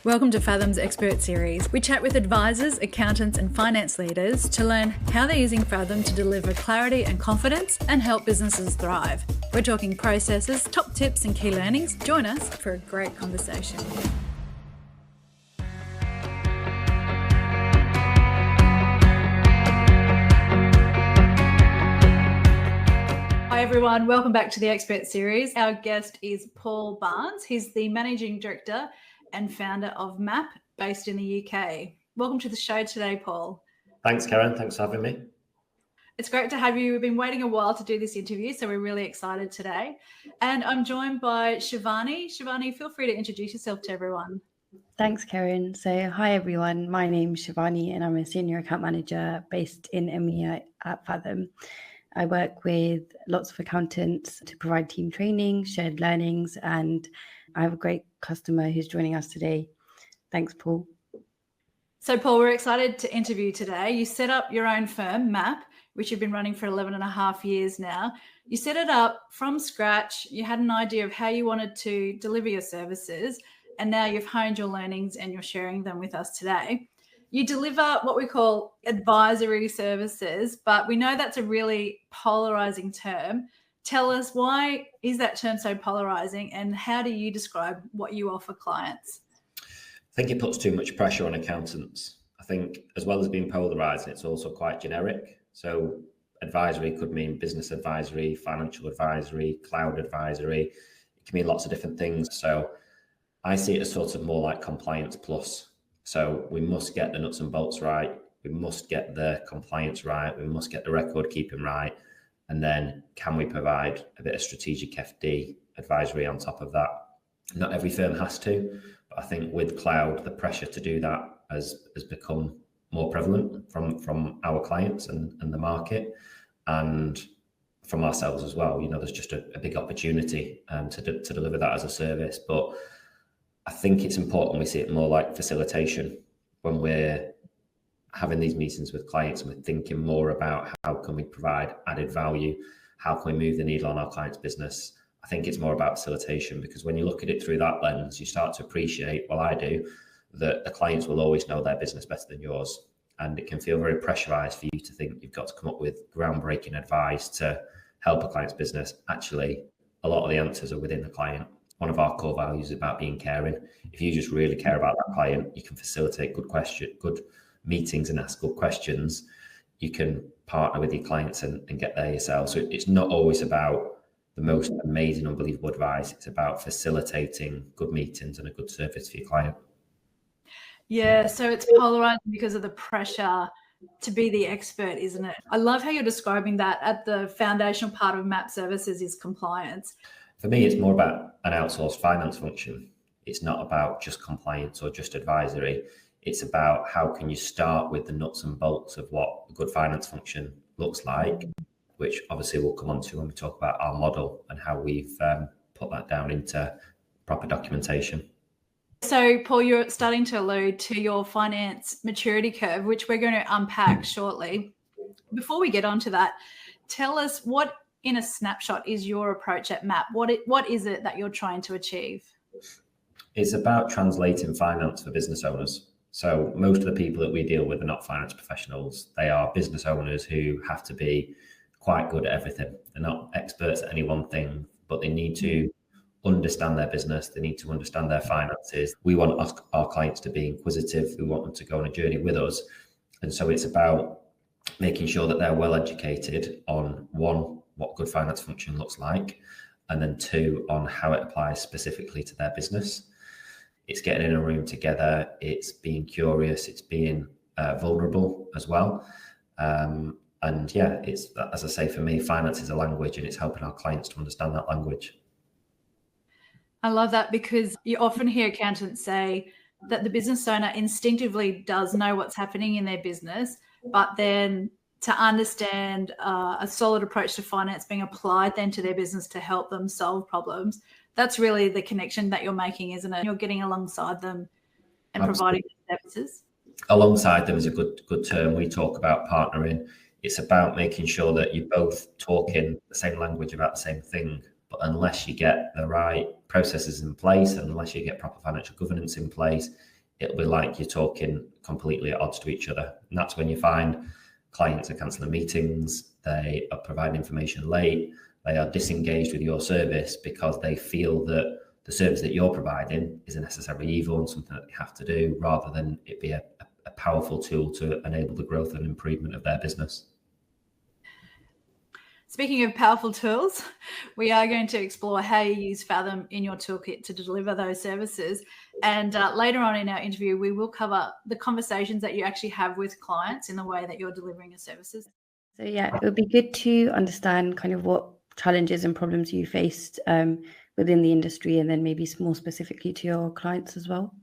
Welcome to Fathom's Expert Series. We chat with advisors, accountants, and finance leaders to learn how they're using Fathom to deliver clarity and confidence and help businesses thrive. We're talking processes, top tips, and key learnings. Join us for a great conversation. Hi everyone, welcome back to the Expert Series. Our guest is Paul Barnes. He's the Managing Director and founder of MAP, based in the UK. Welcome to the show today, Paul. Thanks, Karen. Thanks for having me. It's great to have you. We've been waiting a while to do this interview, so we're really excited today. And I'm joined by Shivani. Shivani, feel free to introduce yourself to everyone. Thanks, Karen. So, hi everyone. My name's Shivani and I'm a Senior Account Manager based in EMEA at Fathom. I work with lots of accountants to provide team training, shared learnings, and I have a great customer who's joining us today. Thanks, Paul. So, Paul, we're excited to interview today. You set up your own firm, MAP, which you've been running for 11 and a half years now. You set it up from scratch. You had an idea of how you wanted to deliver your services, and now you've honed your learnings and you're sharing them with us today. You deliver what we call advisory services, but we know that's a really polarizing term. Tell us, why is that term so polarizing, and how do you describe what you offer clients? I think it puts too much pressure on accountants. I think as well as being polarizing, it's also quite generic. So advisory could mean business advisory, financial advisory, cloud advisory. It can mean lots of different things. So I see it as sort of more like compliance plus. So we must get the nuts and bolts right. We must get the compliance right. We must get the record keeping right. And then can we provide a bit of strategic FD advisory on top of that? Not every firm has to, but I think with cloud, the pressure to do that has become more prevalent from our clients and the market, and from ourselves as well. You know, there's just a big opportunity to deliver that as a service. But I think it's important we see it more like facilitation when we're having these meetings with clients, and we're thinking more about how can we provide added value, how can we move the needle on our client's business. I think it's more about facilitation, because when you look at it through that lens, you start to appreciate, well, I do, that the clients will always know their business better than yours. And it can feel very pressurized for you to think you've got to come up with groundbreaking advice to help a client's business. Actually, a lot of the answers are within the client. One of our core values is about being caring. If you just really care about that client, you can facilitate good meetings and ask good questions. You can partner with your clients and get there yourself. So it's not always about the most amazing, unbelievable advice. It's about facilitating good meetings and a good service for your client. Yeah, so it's polarizing because of the pressure to be the expert, isn't it? I love how you're describing that. At the foundational part of MAP services is compliance. For me, it's more about an outsourced finance function. It's not about just compliance or just advisory. It's about how can you start with the nuts and bolts of what a good finance function looks like, which obviously we'll come on to when we talk about our model and how we've put that down into proper documentation. So, Paul, you're starting to allude to your finance maturity curve, which we're going to unpack shortly. Before we get onto that, tell us, what, in a snapshot, is your approach at MAP? What is it that you're trying to achieve? It's about translating finance for business owners. So most of the people that we deal with are not finance professionals. They are business owners who have to be quite good at everything. They're not experts at any one thing, but they need to understand their business. They need to understand their finances. We want our clients to be inquisitive. We want them to go on a journey with us. And so it's about making sure that they're well educated on, one, what good finance function looks like, and then two, on how it applies specifically to their business. It's getting in a room together. It's being curious. It's being vulnerable as well. And yeah, it's, as I say, for me, finance is a language, and it's helping our clients to understand that language. I love that, because you often hear accountants say that the business owner instinctively does know what's happening in their business, but then to understand a solid approach to finance being applied then to their business to help them solve problems. That's really the connection that you're making, isn't it? You're getting alongside them and Absolutely. providing services. Alongside them is a good term. We talk about partnering. It's about making sure that you're both talking the same language about the same thing. But unless you get the right processes in place, and unless you get proper financial governance in place, it'll be like you're talking completely at odds to each other. And that's when you find clients are cancelling meetings, they are providing information late, they are disengaged with your service because they feel that the service that you're providing is a necessary evil and something that they have to do, rather than it be a powerful tool to enable the growth and improvement of their business. Speaking of powerful tools, we are going to explore how you use Fathom in your toolkit to deliver those services. And later on in our interview, we will cover the conversations that you actually have with clients in the way that you're delivering your services. So yeah, it would be good to understand kind of what challenges and problems you faced within the industry, and then maybe more specifically to your clients as well.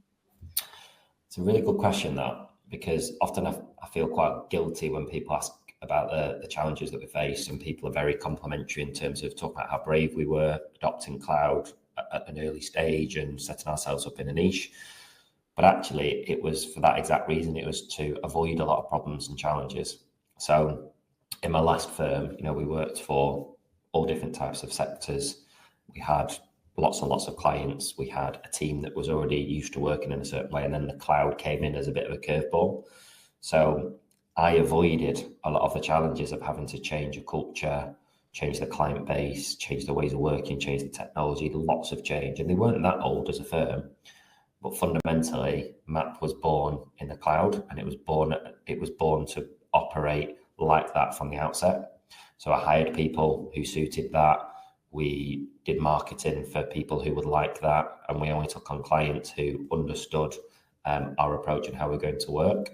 It's a really good question, that, because often I feel quite guilty when people ask about the challenges that we face, and people are very complimentary in terms of talking about how brave we were adopting cloud at an early stage and setting ourselves up in a niche. But actually, it was for that exact reason. It was to avoid a lot of problems and challenges. So in my last firm, we worked for all different types of sectors. We had lots and lots of clients. We had a team that was already used to working in a certain way, and then the cloud came in as a bit of a curveball. So I avoided a lot of the challenges of having to change a culture, change the client base, change the ways of working, change the technology, lots of change. And they weren't that old as a firm, but fundamentally, MAP was born in the cloud, and it was born to operate like that from the outset. So I hired people who suited that. We did marketing for people who would like that, and we only took on clients who understood our approach and how we're going to work.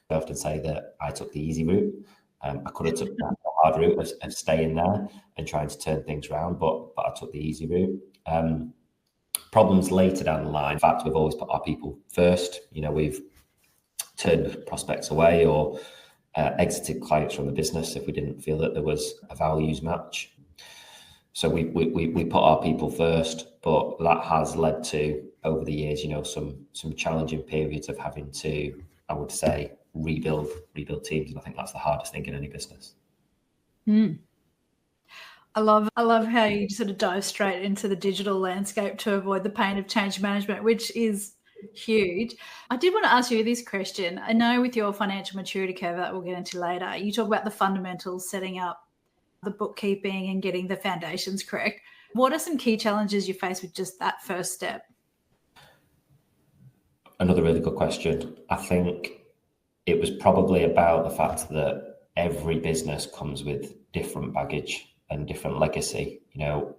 I often say that I took the easy route. I could have took the hard route of staying there and trying to turn things around, but I took the easy route. Problems later down the line. In fact, we've always put our people first. We've turned prospects away or exited clients from the business if we didn't feel that there was a values match. So we put our people first, but that has led to, over the years, some challenging periods of having to, I would say, rebuild teams, and I think that's the hardest thing in any business. I love how you sort of dive straight into the digital landscape to avoid the pain of change management, which is huge. I did want to ask you this question. I know with your financial maturity curve that we'll get into later, you talk about the fundamentals, setting up the bookkeeping and getting the foundations correct. What are some key challenges you face with just that first step? Another really good question. I think it was probably about the fact that every business comes with different baggage and different legacy.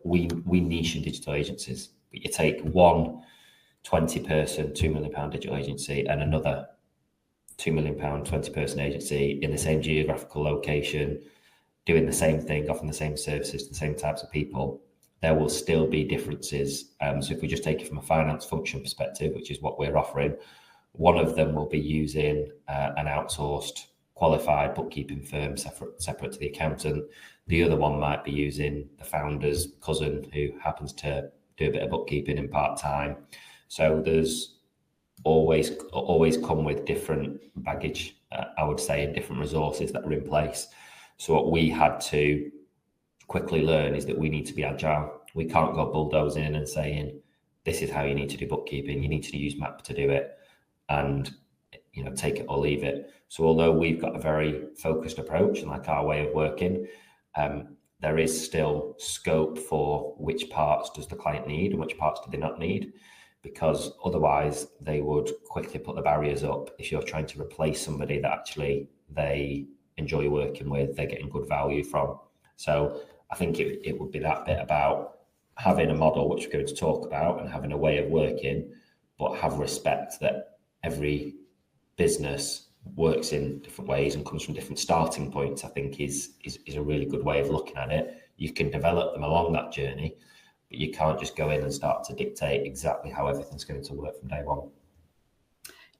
We niche in digital agencies, but you take one 20-person, £2 million digital agency and another £2 million 20-person agency in the same geographical location, doing the same thing, offering the same services to the same types of people, there will still be differences. So if we just take it from a finance function perspective, which is what we're offering, one of them will be using an outsourced qualified bookkeeping firm separate to the accountant. The other one might be using the founder's cousin who happens to do a bit of bookkeeping in part-time. So there's always come with different baggage, I would say, and different resources that are in place. So what we had to quickly learn is that we need to be agile. We can't go bulldozing in and saying, this is how you need to do bookkeeping. You need to use MAP to do it, and take it or leave it. So although we've got a very focused approach and like our way of working, there is still scope for which parts does the client need and which parts do they not need, because otherwise they would quickly put the barriers up if you're trying to replace somebody that actually they enjoy working with, they're getting good value from. So I think it would be that bit about having a model, which we're going to talk about, and having a way of working, but have respect that every business works in different ways and comes from different starting points. I think is a really good way of looking at it. You can develop them along that journey, but you can't just go in and start to dictate exactly how everything's going to work from day one.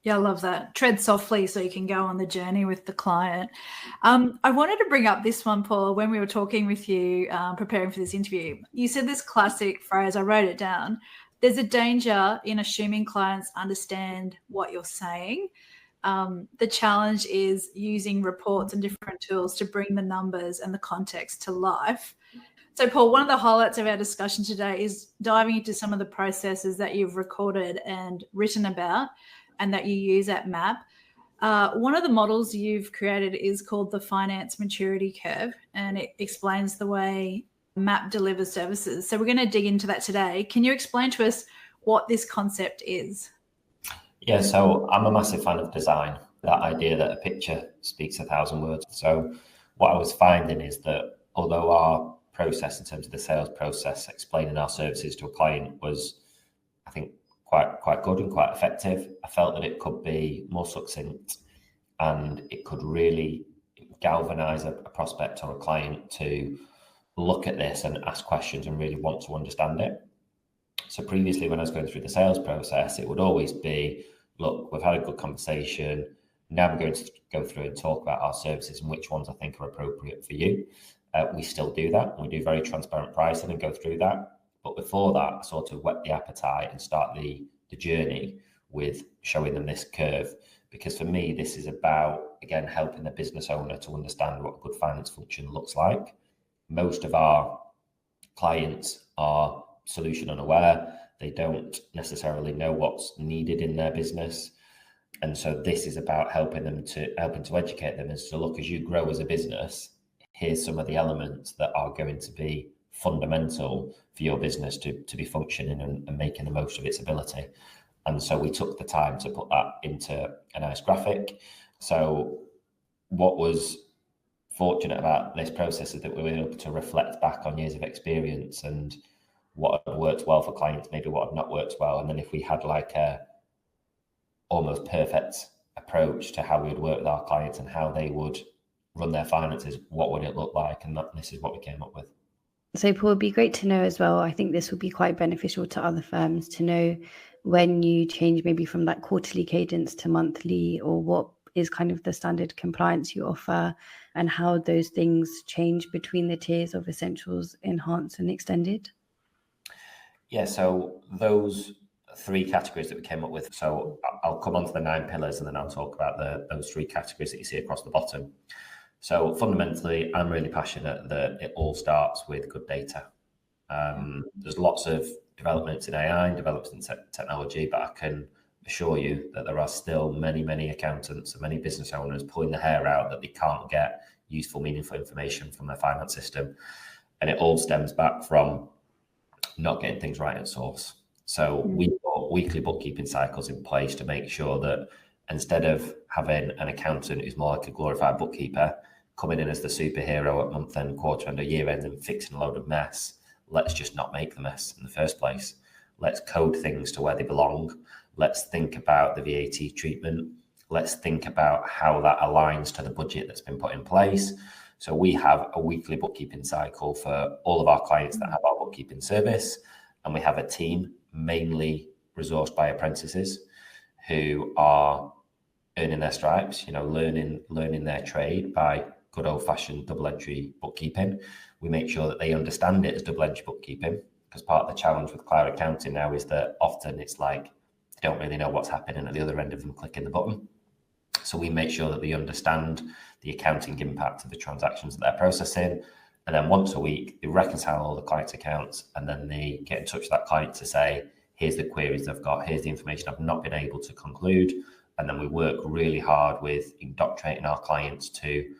Yeah, I love that. Tread softly so you can go on the journey with the client. I wanted to bring up this one, Paul, when we were talking with you, preparing for this interview. You said this classic phrase, I wrote it down. There's a danger in assuming clients understand what you're saying. The challenge is using reports and different tools to bring the numbers and the context to life. So, Paul, one of the highlights of our discussion today is diving into some of the processes that you've recorded and written about and that you use at MAP. One of the models you've created is called the Finance Maturity Curve, and it explains the way MAP delivers services. So we're going to dig into that today. Can you explain to us what this concept is? Yeah, so I'm a massive fan of design, that idea that a picture speaks 1,000 words. So what I was finding is that although our process in terms of the sales process, explaining our services to a client was, I think, quite good and quite effective, I felt that it could be more succinct and it could really galvanize a prospect or a client to look at this and ask questions and really want to understand it. So previously, when I was going through the sales process, it would always be, look, we've had a good conversation. Now we're going to go through and talk about our services and which ones I think are appropriate for you. We still do that. We do very transparent pricing and go through that. But before that, I sort of whet the appetite and start the journey with showing them this curve. Because for me, this is about, again, helping the business owner to understand what a good finance function looks like. Most of our clients are solution unaware. They don't necessarily know what's needed in their business. And so this is about helping to educate them as to, look, as you grow as a business, here's some of the elements that are going to be fundamental for your business to be functioning and making the most of its ability. And so we took the time to put that into a nice graphic. So what was fortunate about this process is that we were able to reflect back on years of experience and what had worked well for clients, maybe what had not worked well. And then if we had like a almost perfect approach to how we would work with our clients and how they would run their finances, what would it look like? And this is what we came up with. So Paul, it'd be great to know as well. I think this would be quite beneficial to other firms to know when you change maybe from that quarterly cadence to monthly, or what is kind of the standard compliance you offer and how those things change between the tiers of essentials, enhanced and extended. Yeah, so those 3 categories that we came up with. So I'll come on to the 9 pillars and then I'll talk about those 3 categories that you see across the bottom. So fundamentally, I'm really passionate that it all starts with good data. There's lots of developments in AI and developments in technology, but I can assure you that there are still many accountants and many business owners pulling their hair out that they can't get useful, meaningful information from their finance system. And it all stems back from not getting things right at source. So we put weekly bookkeeping cycles in place to make sure that instead of having an accountant who's more like a glorified bookkeeper coming in as the superhero at month end, quarter end, or year end and fixing a load of mess, let's just not make the mess in the first place. Let's code things to where they belong. Let's think about the VAT treatment. Let's think about how that aligns to the budget that's been put in place. So we have a weekly bookkeeping cycle for all of our clients that have our bookkeeping service. And we have a team mainly resourced by apprentices who are earning their stripes, learning their trade by good old-fashioned double entry bookkeeping. We make sure that they understand it as double entry bookkeeping, because part of the challenge with cloud accounting now is that often it's like they don't really know what's happening at the other end of them clicking the button. So we make sure that they understand the accounting impact of the transactions that they're processing. And then once a week, they reconcile all the client's accounts, and then they get in touch with that client to say, here's the queries they've got, here's the information I've not been able to conclude. And then we work really hard with indoctrinating our clients to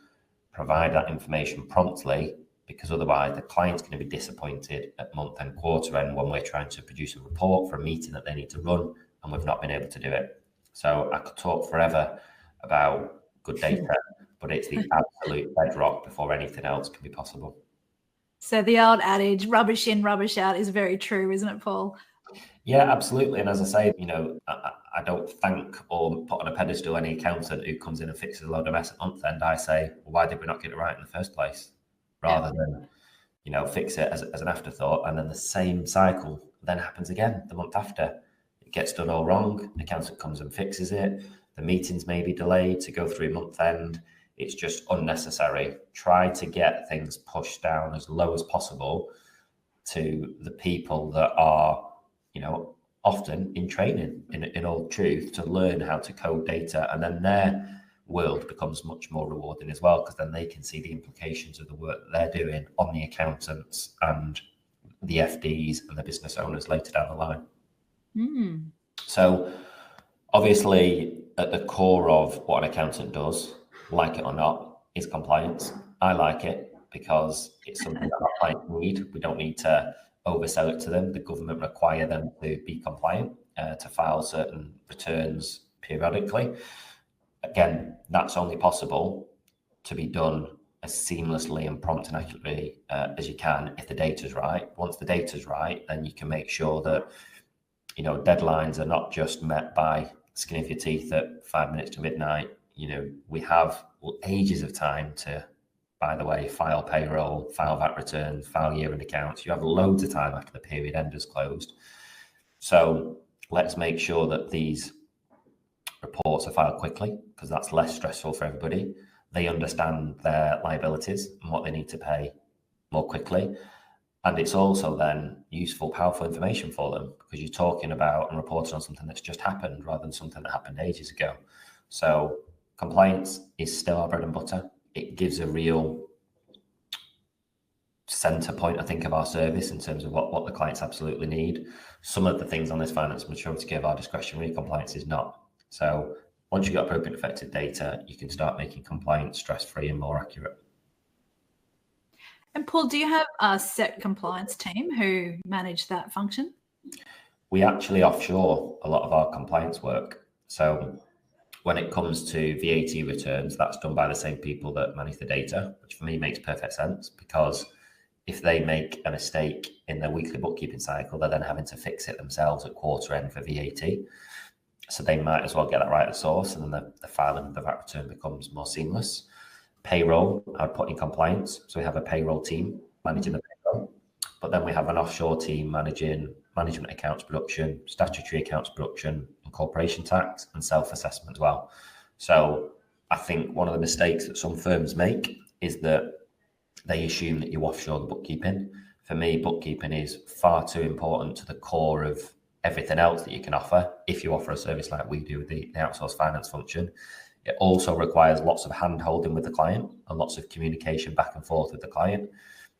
provide that information promptly, because otherwise the client's going to be disappointed at month end, quarter end when we're trying to produce a report for a meeting that they need to run and we've not been able to do it. So I could talk forever about good data, but it's the absolute bedrock before anything else can be possible. So the old adage, rubbish in, rubbish out, is very true, isn't it, Paul? Yeah, absolutely. And as I say, I don't thank or put on a pedestal any accountant who comes in and fixes a load of mess at month end. I say, well, why did we not get it right in the first place? Rather than, fix it as an afterthought. And then the same cycle then happens again the month after. It gets done all wrong. The accountant comes and fixes it. The meetings may be delayed to go through month end. It's just unnecessary. Try to get things pushed down as low as possible to the people that are, often in training, in all truth, to learn how to code data. And then they're world becomes much more rewarding as well, because then they can see the implications of the work that they're doing on the accountants and the FDs and the business owners later down the line. So obviously at the core of what an accountant does, like it or not, is compliance. I like it because it's something that our clients need. We don't need to oversell it to them. The government require them to be compliant, to file certain returns periodically. Again, that's only possible to be done as seamlessly and prompt and accurately as you can if the data's right. Once the data's right, then you can make sure that, you know, deadlines are not just met by skin of your teeth at 5 minutes to midnight. You know, we have ages of time to, by the way, file payroll, file VAT returns, file year-end accounts. You have loads of time after the period end is closed. So let's make sure that these reports are filed quickly, because that's less stressful for everybody. They understand their liabilities and what they need to pay more quickly. And it's also then useful, powerful information for them, because you're talking about and reporting on something that's just happened rather than something that happened ages ago. So compliance is still our bread and butter. It gives a real center point, I think, of our service in terms of what the clients absolutely need. Some of the things on this finance maturity curve are discretionary. Compliance is not. So once you've got appropriate effective data, you can start making compliance stress-free and more accurate. And Paul, do you have a set compliance team who manage that function? We actually offshore a lot of our compliance work. So when it comes to VAT returns, that's done by the same people that manage the data, which for me makes perfect sense, because if they make a mistake in their weekly bookkeeping cycle, they're then having to fix it themselves at quarter end for VAT. So they might as well get that right at source, and then the filing of the VAT return becomes more seamless. Payroll, I'd put in compliance. So we have a payroll team managing the payroll, but then we have an offshore team managing management accounts production, statutory accounts production, and corporation tax, and self-assessment as well. So I think one of the mistakes that some firms make is that they assume that you offshore the bookkeeping. For me, bookkeeping is far too important to the core of everything else that you can offer. If you offer a service like we do with the outsourced finance function, it also requires lots of hand-holding with the client and lots of communication back and forth with the client.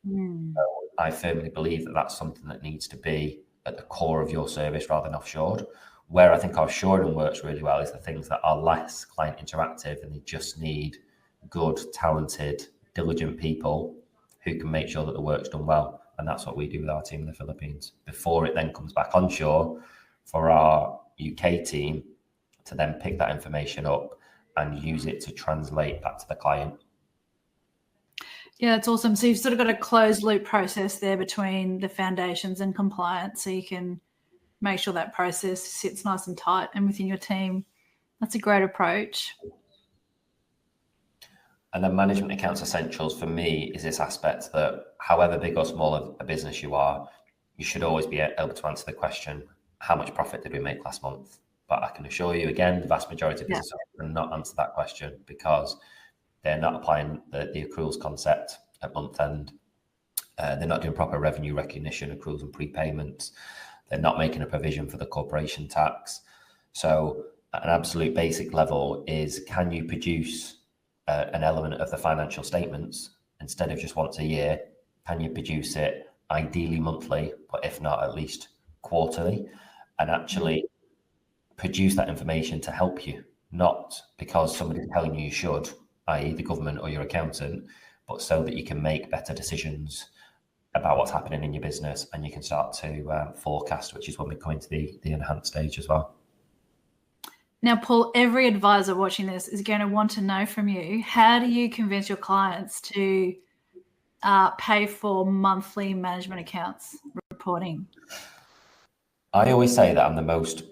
So I firmly believe that that's something that needs to be at the core of your service rather than offshored. Where I think offshoring works really well is the things that are less client interactive, and they just need good, talented, diligent people who can make sure that the work's done well. And that's what we do with our team in the Philippines before it then comes back onshore for our UK team to then pick that information up and use it to translate back to the client. Yeah, that's awesome. So you've sort of got a closed loop process there between the foundations and compliance, so you can make sure that process sits nice and tight and within your team. That's a great approach. And then management accounts essentials for me is this aspect that however big or small a business you are, you should always be able to answer the question, how much profit did we make last month? But I can assure you again, the vast majority of businesses will not answer that question, because they're not applying the accruals concept at month end. They're not doing proper revenue recognition, accruals and prepayments. They're not making a provision for the corporation tax. So at an absolute basic level is, can you produce an element of the financial statements instead of just once a year? Can you produce it ideally monthly, but if not, at least quarterly, and actually produce that information to help you, not because somebody's telling you should, i.e. the government or your accountant, but so that you can make better decisions about what's happening in your business, and you can start to forecast, which is when we come into the enhanced stage as well. Now, Paul, every advisor watching this is going to want to know from you, how do you convince your clients to pay for monthly management accounts reporting? I always say that I'm the most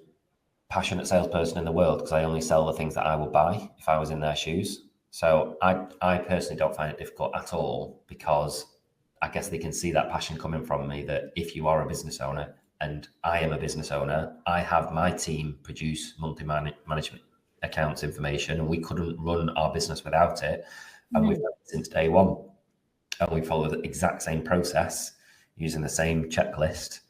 passionate salesperson in the world, because I only sell the things that I would buy if I was in their shoes. So I personally don't find it difficult at all, because I guess they can see that passion coming from me, that if you are a business owner, and I am a business owner, I have my team produce monthly management accounts information, and we couldn't run our business without it. And we've done it since day one. And we follow the exact same process using the same checklist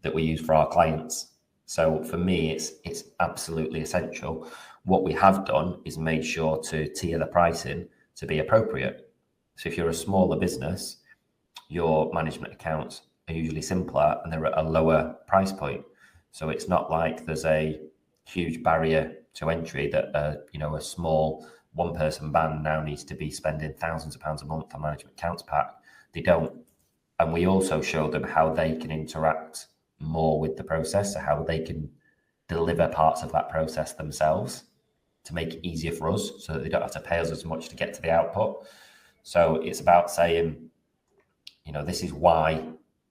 that we use for our clients. So for me, it's absolutely essential. What we have done is made sure to tier the pricing to be appropriate. So if you're a smaller business, your management accounts are usually simpler and they're at a lower price point. So it's not like there's a huge barrier to entry that a small one-person band now needs to be spending thousands of pounds a month on management accounts pack. They don't. And we also show them how they can interact more with the process, so how they can deliver parts of that process themselves to make it easier for us so that they don't have to pay us as much to get to the output. So it's about saying, this is why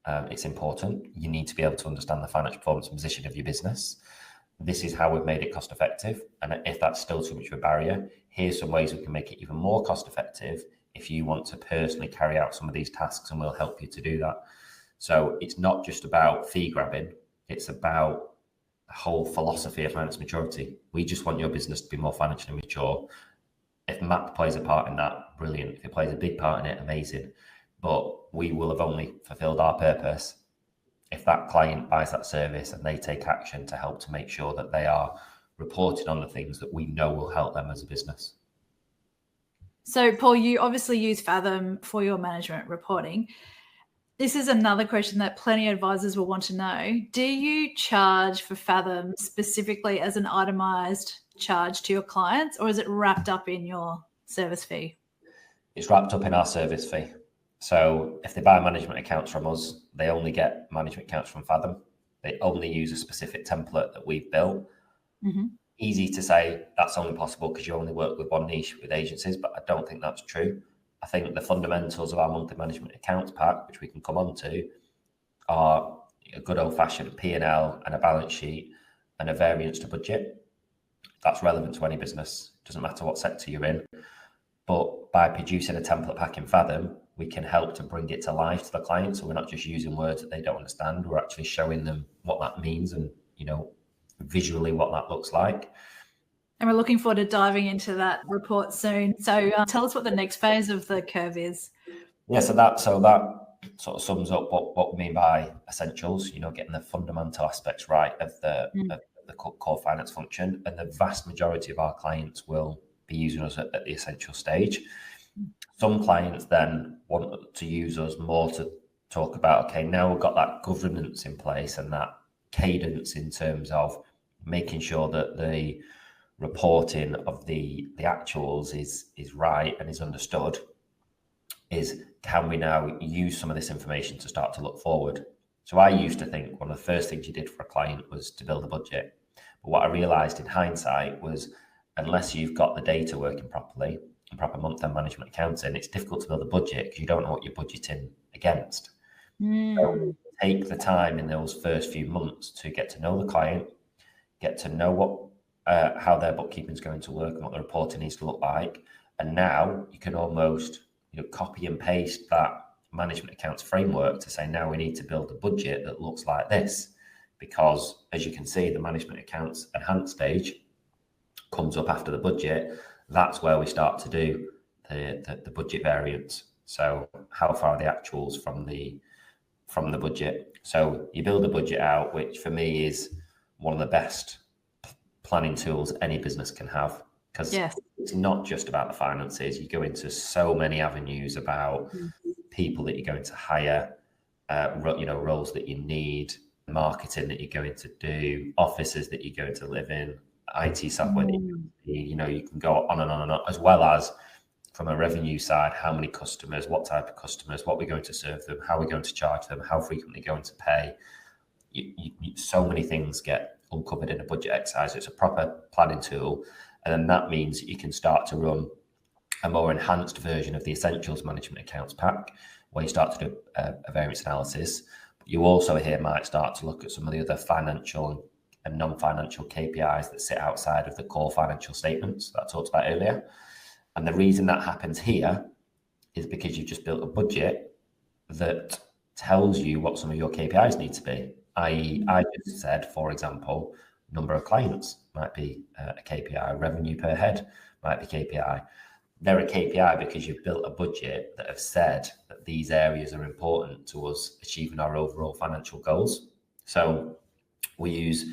it's important. You need to be able to understand the financial performance and position of your business. This is how we've made it cost effective. And if that's still too much of a barrier, here's some ways we can make it even more cost effective if you want to personally carry out some of these tasks, and we'll help you to do that. So it's not just about fee grabbing, it's about the whole philosophy of finance maturity. We just want your business to be more financially mature. If MAP plays a part in that, brilliant. If it plays a big part in it, amazing. But we will have only fulfilled our purpose if that client buys that service and they take action to help to make sure that they are reporting on the things that we know will help them as a business. So, Paul, you obviously use Fathom for your management reporting. This is another question that plenty of advisors will want to know. Do you charge for Fathom specifically as an itemised charge to your clients, or is it wrapped up in your service fee? It's wrapped up in our service fee. So if they buy management accounts from us, they only get management accounts from Fathom. They only use a specific template that we've built. Mm-hmm. Easy to say that's only possible because you only work with one niche with agencies, but I don't think that's true. I think the fundamentals of our monthly management accounts pack, which we can come on to, are a good old-fashioned P&L and a balance sheet and a variance to budget. That's relevant to any business. It doesn't matter what sector you're in. But by producing a template pack in Fathom, we can help to bring it to life to the client. So we're not just using words that they don't understand. We're actually showing them what that means and, visually what that looks like. And we're looking forward to diving into that report soon. So tell us what the next phase of the curve is. Yeah, so that sort of sums up what we mean by essentials, getting the fundamental aspects right of the core finance function. And the vast majority of our clients will be using us at the essential stage. Some clients then want to use us more to talk about, okay, now we've got that governance in place and that cadence in terms of making sure that the reporting of the actuals is right and is understood, is can we now use some of this information to start to look forward? So I used to think one of the first things you did for a client was to build a budget. But what I realized in hindsight was unless you've got the data working properly and proper month-end management accounting, it's difficult to build a budget because you don't know what you're budgeting against. So take the time in those first few months to get to know the client, get to know what how their bookkeeping is going to work and what the reporting needs to look like. And now you can almost copy and paste that management accounts framework to say, now we need to build a budget that looks like this. Because as you can see, the management accounts enhanced stage comes up after the budget. That's where we start to do the budget variance. So how far are the actuals from the budget? So you build a budget out, which for me is one of the best planning tools any business can have, because it's not just about the finances. You go into so many avenues about people that you're going to hire, roles that you need, marketing that you're going to do, offices that you're going to live in, IT software that you can go on and on and on, as well as from a revenue side, how many customers, what type of customers, what we're going to serve them, how we're going to charge them, how frequently going to pay. So many things get uncovered in a budget exercise. It's a proper planning tool. And then that means that you can start to run a more enhanced version of the Essentials Management Accounts Pack, where you start to do a variance analysis. But you also here might start to look at some of the other financial and non-financial KPIs that sit outside of the core financial statements that I talked about earlier. And the reason that happens here is because you've just built a budget that tells you what some of your KPIs need to be. I just said, for example, number of clients might be a KPI, revenue per head might be KPI. They're a KPI because you've built a budget that have said that these areas are important to us achieving our overall financial goals. So We use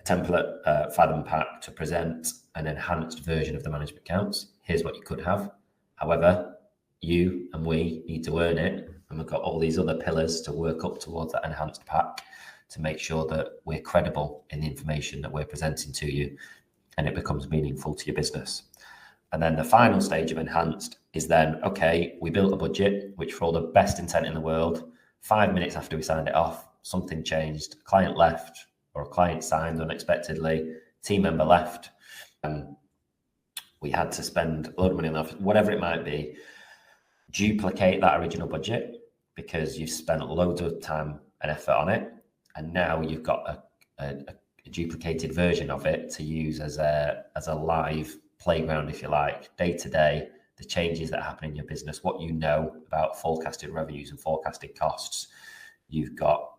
a template Fathom pack to present an enhanced version of the management accounts. Here's what you could have. However, you and we need to earn it, and we've got all these other pillars to work up towards that enhanced pack to make sure that we're credible in the information that we're presenting to you and it becomes meaningful to your business. And then the final stage of enhanced is then, okay, we built a budget, which for all the best intent in the world, 5 minutes after we signed it off, something changed, a client left or a client signed unexpectedly, team member left, and we had to spend a lot of money on that, whatever it might be. Duplicate that original budget because you've spent loads of time and effort on it, and now you've got a duplicated version of it to use as a live playground, if you like, day to day, the changes that happen in your business, what you know about forecasted revenues and forecasted costs. You've got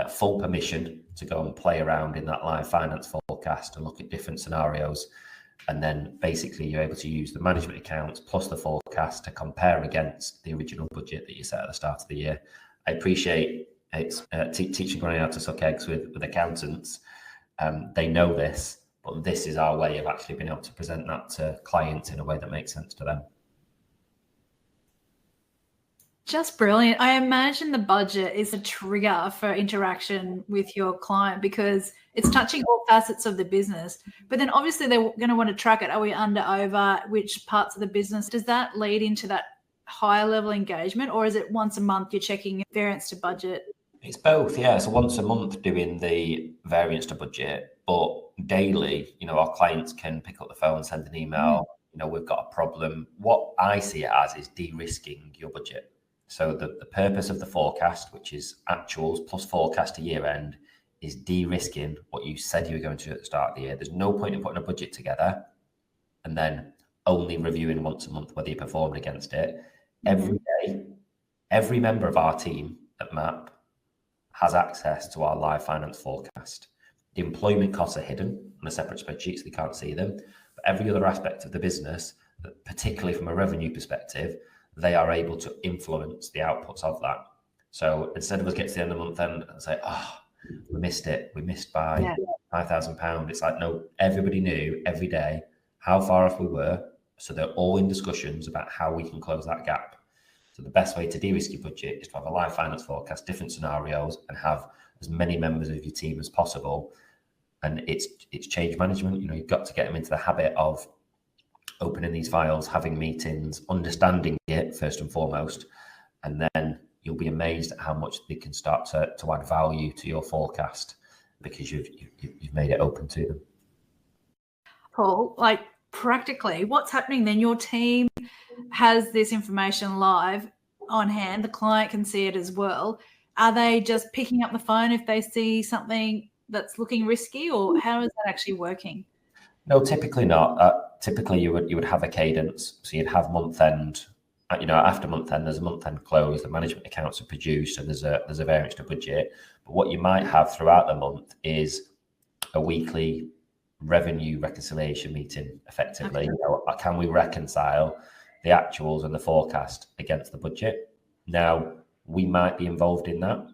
full permission to go and play around in that live finance forecast and look at different scenarios. And then basically you're able to use the management accounts plus the forecast to compare against the original budget that you set at the start of the year. I appreciate it's teaching running how to suck eggs with accountants. They know this, but this is our way of actually being able to present that to clients in a way that makes sense to them. Just brilliant. I imagine the budget is a trigger for interaction with your client because it's touching all facets of the business. But then obviously they're going to want to track it. Are we under, over, which parts of the business? Does that lead into that higher level engagement, or is it once a month you're checking variance to budget? It's both, yeah. So once a month doing the variance to budget, but daily, our clients can pick up the phone, send an email, we've got a problem. What I see it as is de-risking your budget. So the purpose of the forecast, which is actuals plus forecast to year end, is de-risking what you said you were going to do at the start of the year. There's no point in putting a budget together and then only reviewing once a month whether you performed against it. Every day, every member of our team at MAP has access to our live finance forecast. The employment costs are hidden on a separate spreadsheet, so they can't see them. But every other aspect of the business, particularly from a revenue perspective, they are able to influence the outputs of that. So instead of us getting to the end of the month and say, we missed it. We missed by £5,000. It's like, no, everybody knew every day how far off we were. So they're all in discussions about how we can close that gap. So the best way to de-risk your budget is to have a live finance forecast, different scenarios, and have as many members of your team as possible. And it's change management. You've got to get them into the habit of opening these files, having meetings, understanding it first and foremost, and then you'll be amazed at how much they can start to add value to your forecast because you've made it open to them. Paul, like practically, what's happening then? Your team has this information live on hand. The client can see it as well. Are they just picking up the phone if they see something that's looking risky, or how is that actually working? No, typically not. Typically, you would have a cadence. So you'd have month end. After month end, there's a month end close. The management accounts are produced, and there's a variance to budget. But what you might have throughout the month is a weekly revenue reconciliation meeting. Effectively, okay. Can we reconcile the actuals and the forecast against the budget? Now, we might be involved in that.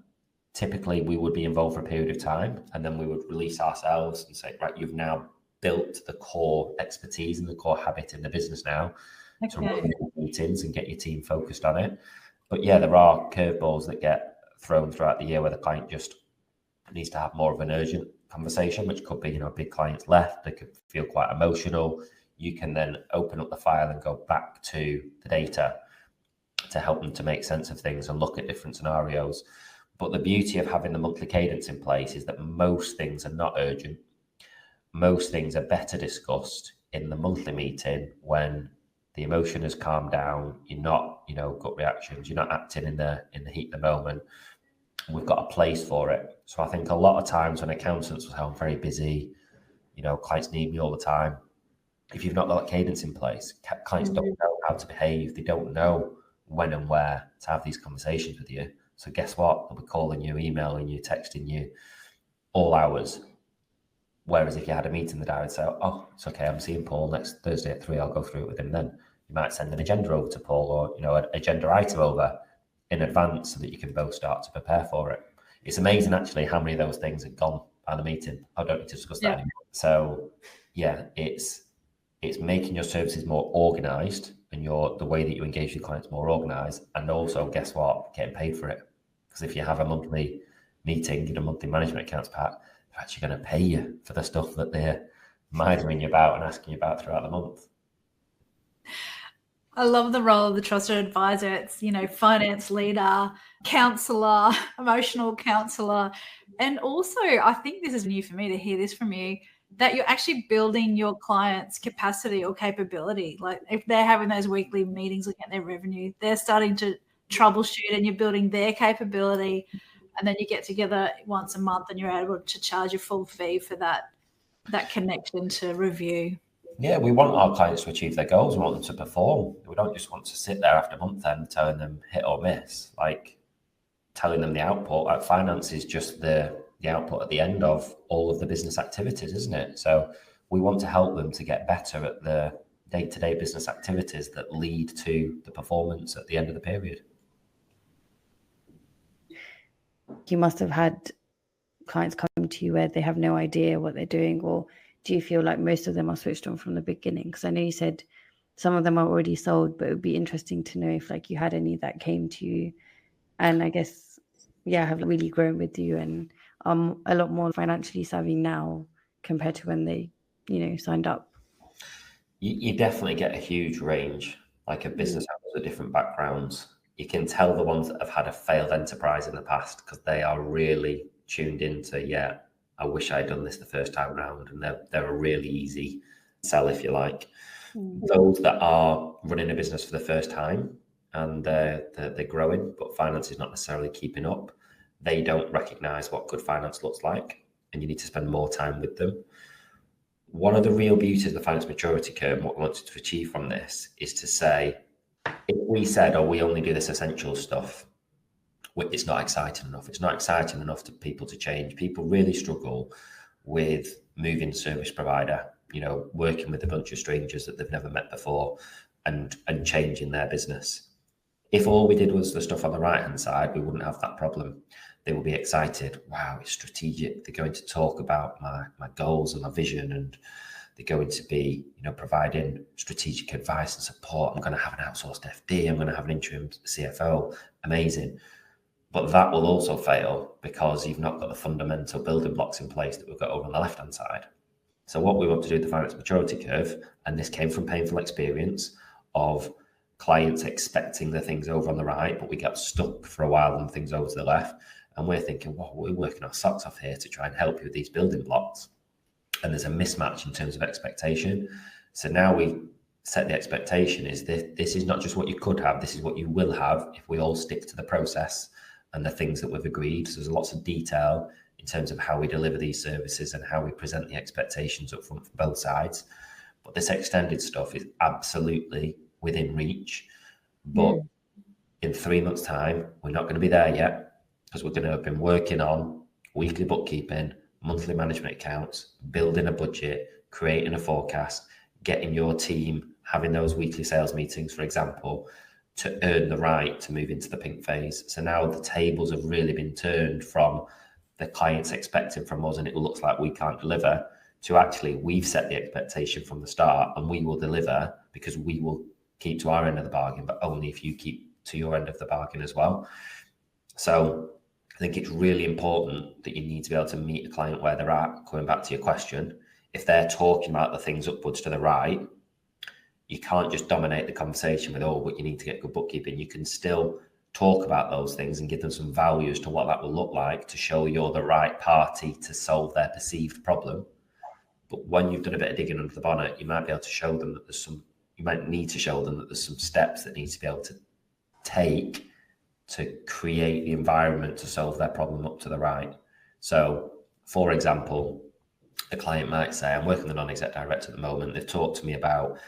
Typically, we would be involved for a period of time, and then we would release ourselves and say, right, you've now built the core expertise and the core habit in the business now to run meetings and get your team focused on it. But yeah, there are curveballs that get thrown throughout the year where the client just needs to have more of an urgent conversation, which could be, a big client's left, they could feel quite emotional. You can then open up the file and go back to the data to help them to make sense of things and look at different scenarios. But the beauty of having the monthly cadence in place is that most things are not urgent. Most things are better discussed in the monthly meeting when the emotion has calmed down. You're not, gut reactions. You're not acting in the heat of the moment. We've got a place for it. So I think a lot of times when accountants will say, I'm very busy, clients need me all the time. If you've not got a cadence in place, clients don't know how to behave. They don't know when and where to have these conversations with you. So guess what? They'll be calling you, emailing you, texting you all hours. Whereas if you had a meeting in the diary and say, oh, it's okay, I'm seeing Paul next Thursday at 3, I'll go through it with him then. You might send an agenda over to Paul or, an agenda item over in advance so that you can both start to prepare for it. It's amazing actually how many of those things have gone and a meeting. I don't need to discuss that Yeah. anymore. So yeah, it's making your services more organized and the way that you engage with clients more organized. And also, guess what? Getting paid for it. Because if you have a monthly meeting in a monthly management accounts pack, they're actually going to pay you for the stuff that they're minding you about and asking you about throughout the month. I love the role of the trusted advisor. It's, finance leader, counselor, emotional counselor. And also, I think this is new for me to hear this from you, that you're actually building your clients' capacity or capability. Like if they're having those weekly meetings looking at their revenue, they're starting to troubleshoot and you're building their capability. And then you get together once a month and you're able to charge a full fee for that connection to review. Yeah, we want our clients to achieve their goals. We want them to perform. We don't just want to sit there after month end telling them hit or miss, like telling them the output. Like finance is just the output at the end of all of the business activities, isn't it? So we want to help them to get better at the day-to-day business activities that lead to the performance at the end of the period. You must have had clients come to you where they have no idea what they're doing, or do you feel like most of them are switched on from the beginning? Because I know you said some of them are already sold, but it would be interesting to know if like you had any that came to you and I guess, have really grown with you and a lot more financially savvy now compared to when they, signed up. You definitely get a huge range, like a business owners of different backgrounds. You can tell the ones that have had a failed enterprise in the past because they are really tuned into, I wish I'd done this the first time around, and they're a really easy sell, if you like. Those that are running a business for the first time and they're growing, but finance is not necessarily keeping up, they don't recognize what good finance looks like, and you need to spend more time with them. One of the real beauties of the finance maturity curve, and what we wanted to achieve from this, is to say, if we said, we only do this essential stuff, it's not exciting enough. It's not exciting enough to people to change. People really struggle with moving service provider, working with a bunch of strangers that they've never met before and changing their business. If all we did was the stuff on the right-hand side, we wouldn't have that problem. They will be excited. Wow, it's strategic. They're going to talk about my goals and my vision, and they're going to be, providing strategic advice and support. I'm going to have an outsourced FD. I'm going to have an interim CFO. Amazing. But that will also fail because you've not got the fundamental building blocks in place that we've got over on the left-hand side. So what we want to do with the finance maturity curve, and this came from painful experience of clients expecting the things over on the right, but we got stuck for a while on things over to the left. And we're thinking, we're working our socks off here to try and help you with these building blocks. And there's a mismatch in terms of expectation. So now we set the expectation is this is not just what you could have, this is what you will have if we all stick to the process and the things that we've agreed. So there's lots of detail in terms of how we deliver these services and how we present the expectations up front for both sides. But this extended stuff is absolutely within reach. But in 3 months' time, we're not going to be there yet because we're going to have been working on weekly bookkeeping, monthly management accounts, building a budget, creating a forecast, getting your team, having those weekly sales meetings, for example, to earn the right to move into the pink phase. So now the tables have really been turned from the clients expecting from us and it looks like we can't deliver to actually we've set the expectation from the start and we will deliver because we will keep to our end of the bargain, but only if you keep to your end of the bargain as well. So I think it's really important that you need to be able to meet a client where they're at. Going back to your question, if they're talking about the things upwards to the right, you can't just dominate the conversation with, but you need to get good bookkeeping. You can still talk about those things and give them some value as to what that will look like to show you're the right party to solve their perceived problem. But when you've done a bit of digging under the bonnet, you might be able to show them that you might need to show them that there's some steps that need to be able to take to create the environment to solve their problem up to the right. So, for example, a client might say, I'm working with a non-exec director at the moment. They've talked to me about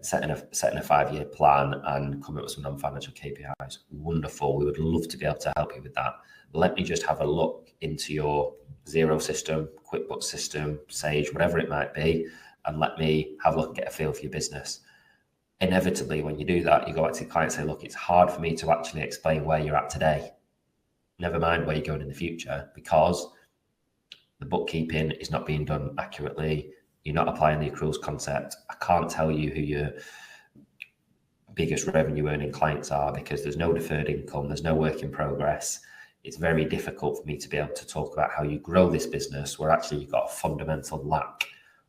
setting a 5-year plan and coming up with some non-financial KPIs. Wonderful. We would love to be able to help you with that. Let me just have a look into your Xero system, QuickBooks system, Sage, whatever it might be, and let me have a look and get a feel for your business. Inevitably, when you do that, you go back to the client and say, look, it's hard for me to actually explain where you're at today. Never mind where you're going in the future, because the bookkeeping is not being done accurately, you're not applying the accruals concept. I can't tell you who your biggest revenue earning clients are because there's no deferred income, there's no work in progress. It's very difficult for me to be able to talk about how you grow this business where actually you've got a fundamental lack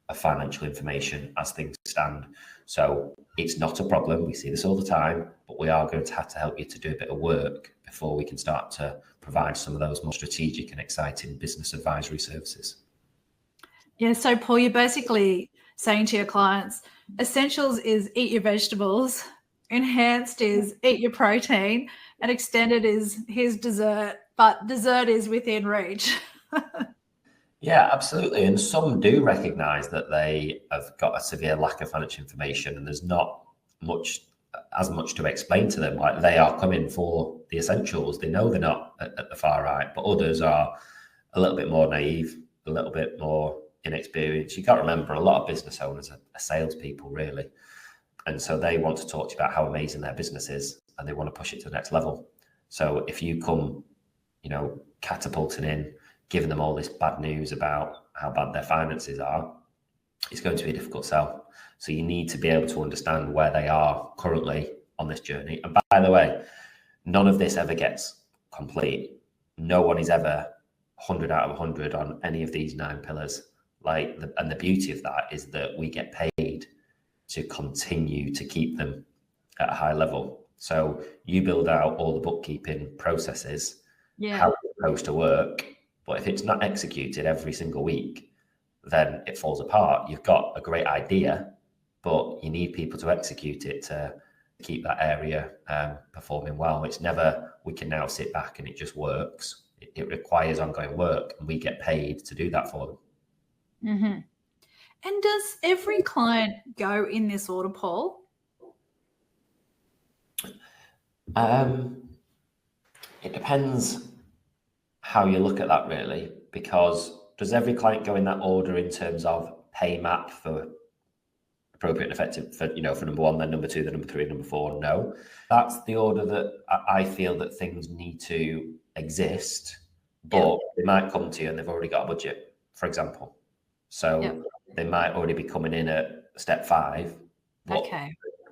of financial information as things stand. So it's not a problem. We see this all the time, but we are going to have to help you to do a bit of work before we can start to provide some of those more strategic and exciting business advisory services. Yeah, so Paul, you're basically saying to your clients, essentials is eat your vegetables, enhanced is eat your protein, and extended is here's dessert, but dessert is within reach. Yeah, absolutely. And some do recognize that they have got a severe lack of financial information and there's not as much to explain to them. Like, they are coming for the essentials. They know they're not at the far right, but others are a little bit more naive, a little bit more inexperienced. You got to remember, a lot of business owners are salespeople, really. And so they want to talk to you about how amazing their business is and they want to push it to the next level. So if you come, catapulting in, giving them all this bad news about how bad their finances are, it's going to be a difficult sell. So you need to be able to understand where they are currently on this journey. And by the way, none of this ever gets complete. No one is ever 100 out of 100 on any of these 9 pillars. And the beauty of that is that we get paid to continue to keep them at a high level. So you build out all the bookkeeping processes, how it's supposed to work. But if it's not executed every single week, then it falls apart. You've got a great idea, but you need people to execute it to keep that area performing well. It's never, we can now sit back and it just works. It requires ongoing work, and we get paid to do that for them. Mm-hmm. And does every client go in this order, Paul? It depends how you look at that, really, because does every client go in that order in terms of pay map for appropriate and effective for number 1, then number 2, then number 3, number 4? No, that's the order that I feel that things need to exist, but they might come to you and they've already got a budget, for example. So they might already be coming in at step 5, but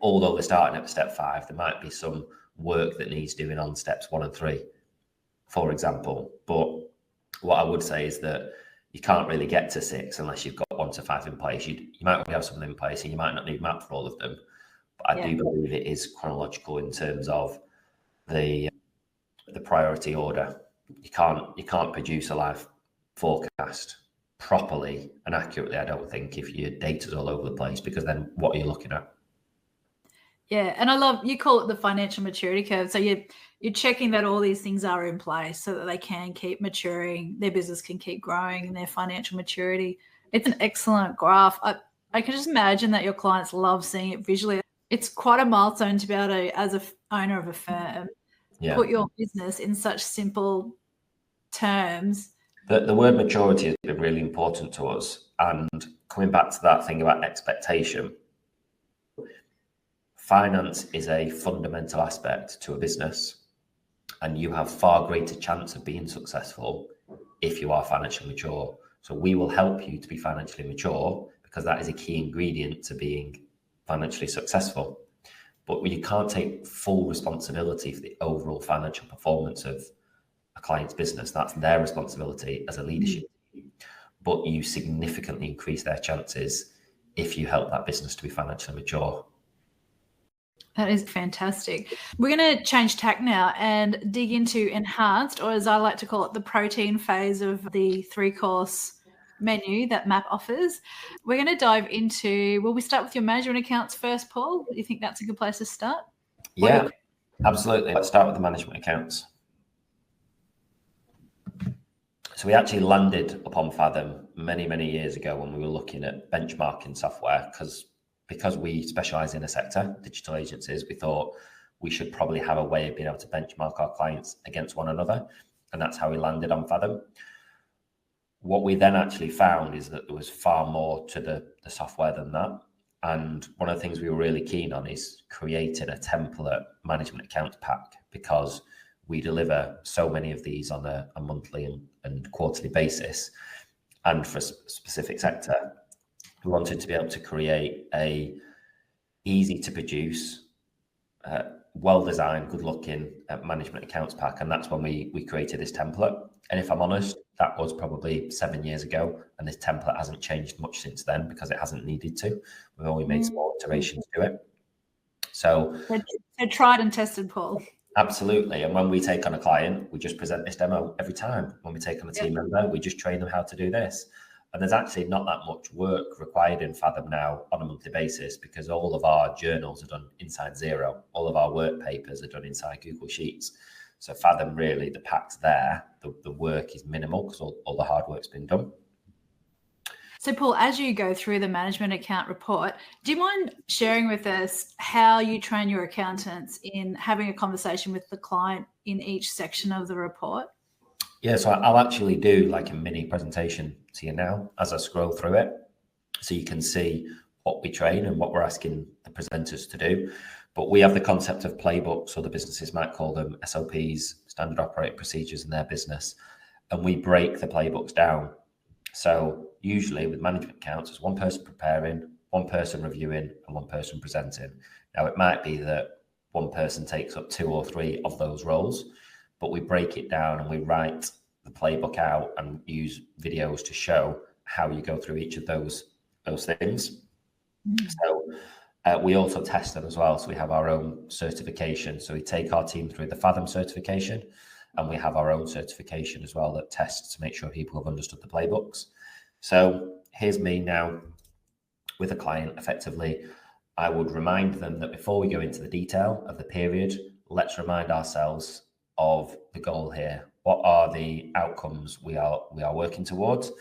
although they're starting at step 5, there might be some work that needs doing on steps 1 and 3, for example. But what I would say is that you can't really get to 6 unless you've got 1 to 5 in place. You might already have something in place and you might not need map for all of them. But I do believe it is chronological in terms of the priority order. You can't produce a live forecast properly and accurately, I don't think, if your data's all over the place, because then what are you looking at? Yeah, and I love, you call it the financial maturity curve. So you're checking that all these things are in place so that they can keep maturing, their business can keep growing, and their financial maturity. It's an excellent graph. I can just imagine that your clients love seeing it visually. It's quite a milestone to be able to, as an owner of a firm, put your business in such simple terms. The word maturity has been really important to us. And coming back to that thing about expectation, finance is a fundamental aspect to a business, and you have far greater chance of being successful if you are financially mature. So we will help you to be financially mature because that is a key ingredient to being financially successful. But you can't take full responsibility for the overall financial performance of a client's business. That's their responsibility as a leadership team. But you significantly increase their chances if you help that business to be financially mature. That is fantastic. We're going to change tack now and dig into enhanced, or as I like to call it, the protein phase of the 3-course menu that MAP offers. We're going to dive into, will we start with your management accounts first, Paul? Do you think that's a good place to start? Yeah, absolutely. Let's start with the management accounts. So we actually landed upon Fathom many, many years ago when we were looking at benchmarking software, because we specialize in a sector, digital agencies. We thought we should probably have a way of being able to benchmark our clients against one another. And that's how we landed on Fathom. What we then actually found is that there was far more to the software than that. And one of the things we were really keen on is creating a template management accounts pack, because we deliver so many of these on a monthly and quarterly basis. and for a specific sector. We wanted to be able to create a easy to produce, well-designed, good-looking management accounts pack, and that's when we created this template. And if I'm honest, that was probably 7 years ago, and this template hasn't changed much since then because it hasn't needed to. We've only made small iterations to it. So tried and tested, Paul. Absolutely. And when we take on a client, we just present this demo every time. When we take on a team member, we just train them how to do this. And there's actually not that much work required in Fathom now on a monthly basis, because all of our journals are done inside Xero. All of our work papers are done inside Google Sheets. So Fathom, really, the pack's there. The work is minimal because all the hard work's been done. So Paul, as you go through the management account report, do you mind sharing with us how you train your accountants in having a conversation with the client in each section of the report? Yeah, so I'll actually do like a mini presentation to you now as I scroll through it, so you can see what we train and what we're asking the presenters to do. But we have the concept of playbooks, or the businesses might call them SOPs, standard operating procedures in their business, and we break the playbooks down. So usually with management accounts, there's one person preparing, one person reviewing, and one person presenting. Now, it might be that one person takes up 2 or 3 of those roles, but we break it down and we write the playbook out and use videos to show how you go through each of those things. So we also test them as well. So we have our own certification. So we take our team through the Fathom certification, and we have our own certification as well that tests to make sure people have understood the playbooks. So here's me now with a client. Effectively, I would remind them that before we go into the detail of the period, let's remind ourselves of the goal here. What are the outcomes we are working towards?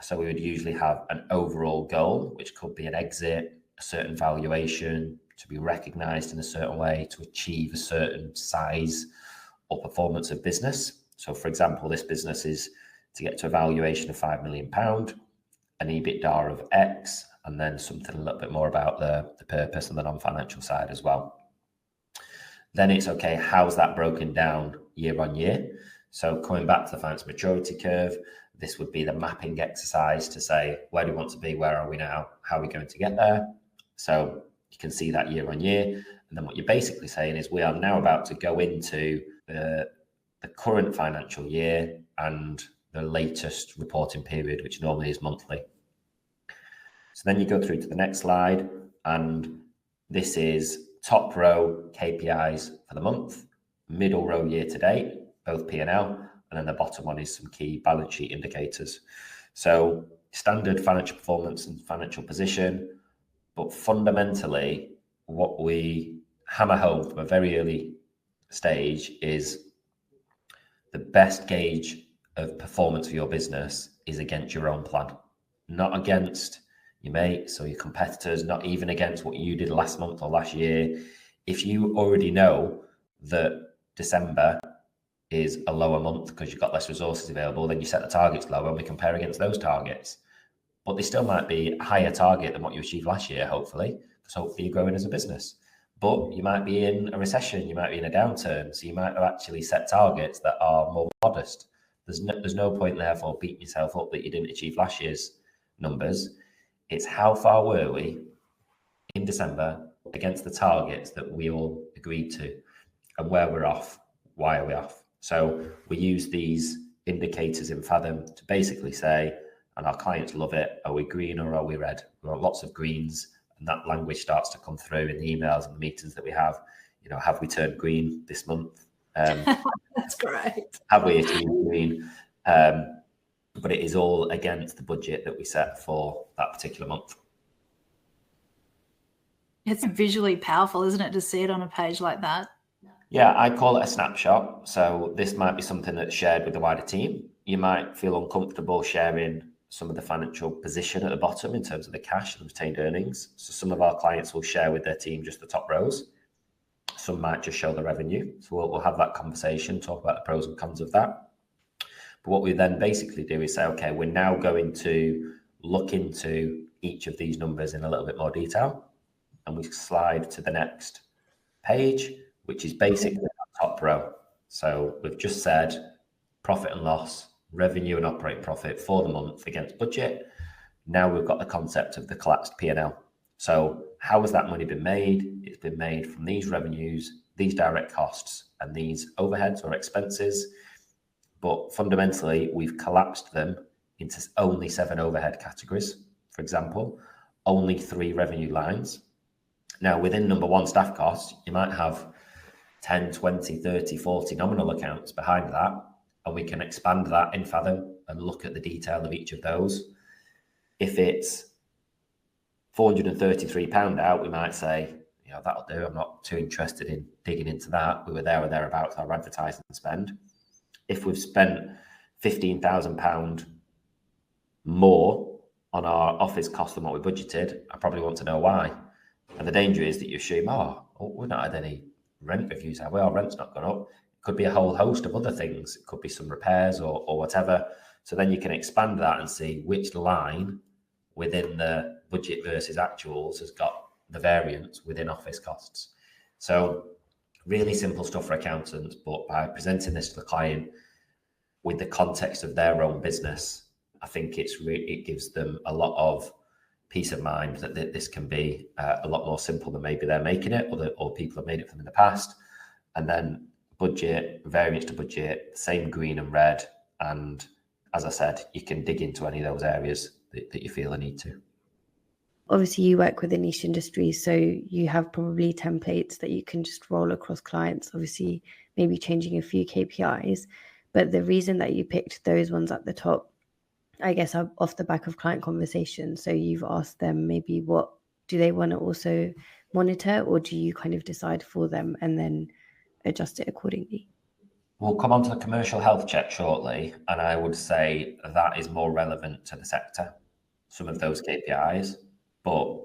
So we would usually have an overall goal, which could be an exit, a certain valuation, to be recognized in a certain way, to achieve a certain size or performance of business. So for example, this business is to get to a valuation of £5 million, an EBITDA of X, and then something a little bit more about the purpose and the non-financial side as well. Then it's okay, how's that broken down year on year? So coming back to the finance maturity curve, this would be the mapping exercise to say, where do we want to be? Where are we now? How are we going to get there? So you can see that year on year. And then what you're basically saying is we are now about to go into the current financial year and the latest reporting period, which normally is monthly. So then you go through to the next slide, and this is top row KPIs for the month, middle row year to date, both P&L, and then the bottom one is some key balance sheet indicators. So standard financial performance and financial position, but fundamentally what we hammer home from a very early stage is the best gauge of performance for your business is against your own plan, not against your mates or your competitors, not even against what you did last month or last year. If you already know that December is a lower month because you've got less resources available, then you set the targets lower and we compare against those targets. But they still might be a higher target than what you achieved last year, hopefully, because hopefully you're growing as a business. But you might be in a recession, you might be in a downturn, so you might have actually set targets that are more modest. There's no point, therefore, beating yourself up that you didn't achieve last year's numbers. It's how far were we in December against the targets that we all agreed to, and where we're off, why are we off? So we use these indicators in Fathom to basically say, and our clients love it, are we green or are we red? We want lots of greens, and that language starts to come through in the emails and the meetings that we have. You know, have we turned green this month? That's great. Have we achieved green? But it is all against the budget that we set for that particular month. It's visually powerful, isn't it, to see it on a page like that? Yeah, I call it a snapshot. So this might be something that's shared with the wider team. You might feel uncomfortable sharing some of the financial position at the bottom in terms of the cash and retained earnings. So some of our clients will share with their team just the top rows. Some might just show the revenue. So we'll have that conversation, talk about the pros and cons of that. But what we then basically do is say, okay, we're now going to look into each of these numbers in a little bit more detail. And we slide to the next page, which is basically that top row. So we've just said profit and loss, revenue and operating profit for the month against budget. Now we've got the concept of the collapsed P&L. So how has that money been made? It's been made from these revenues, these direct costs, and these overheads or expenses. But fundamentally, we've collapsed them into only 7 overhead categories, for example, only 3 revenue lines. Now, within number 1 staff costs, you might have 10, 20, 30, 40 nominal accounts behind that, and we can expand that in Fathom and look at the detail of each of those. If it's £433 out, we might say, that'll do. I'm not too interested in digging into that. We were there or thereabouts our advertising spend. If we've spent £15,000 more on our office cost than what we budgeted, I probably want to know why. And the danger is that you assume, we've not had any rent reviews, have we? Our rent's not gone up. It could be a whole host of other things. It could be some repairs or whatever. So then you can expand that and see which line within the budget versus actuals has got the variance within office costs. So really simple stuff for accountants, but by presenting this to the client with the context of their own business, I think it gives them a lot of peace of mind that this can be a lot more simple than maybe they're making it, or people have made it for them in the past. And then budget, variance to budget, same green and red. And as I said, you can dig into any of those areas that you feel a need to. Obviously, you work with a niche industry, so you have probably templates that you can just roll across clients, obviously maybe changing a few KPIs. But the reason that you picked those ones at the top, I guess, off the back of client conversations. So you've asked them maybe what do they want to also monitor, or do you kind of decide for them and then adjust it accordingly? We'll come on to the commercial health check shortly, and I would say that is more relevant to the sector, some of those KPIs. But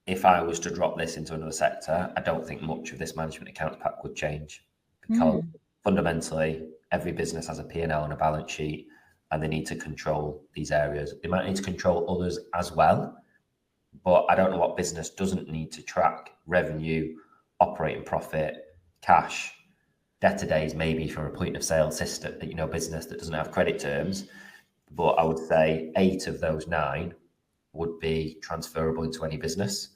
if I was to drop this into another sector, I don't think much of this management accounts pack would change, because fundamentally every business has a P&L and a balance sheet, and they need to control these areas. They might need to control others as well, but I don't know what business doesn't need to track revenue, operating profit, cash, debtor days, maybe from a point of sale system, business that doesn't have credit terms. But I would say 8 of those 9 would be transferable into any business.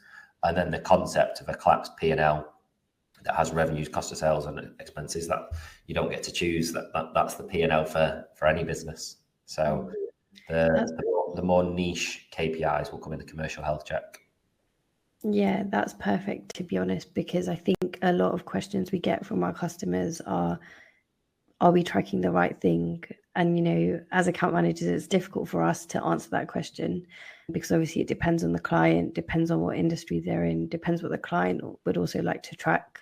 And then the concept of a collapsed P&L that has revenues, cost of sales and expenses, that you don't get to choose, that's the P&L for any business. So the more niche KPIs will come in the commercial health check. Yeah, that's perfect, to be honest, because I think a lot of questions we get from our customers are we tracking the right thing? And, as account managers, it's difficult for us to answer that question, because obviously it depends on the client, depends on what industry they're in, depends what the client would also like to track.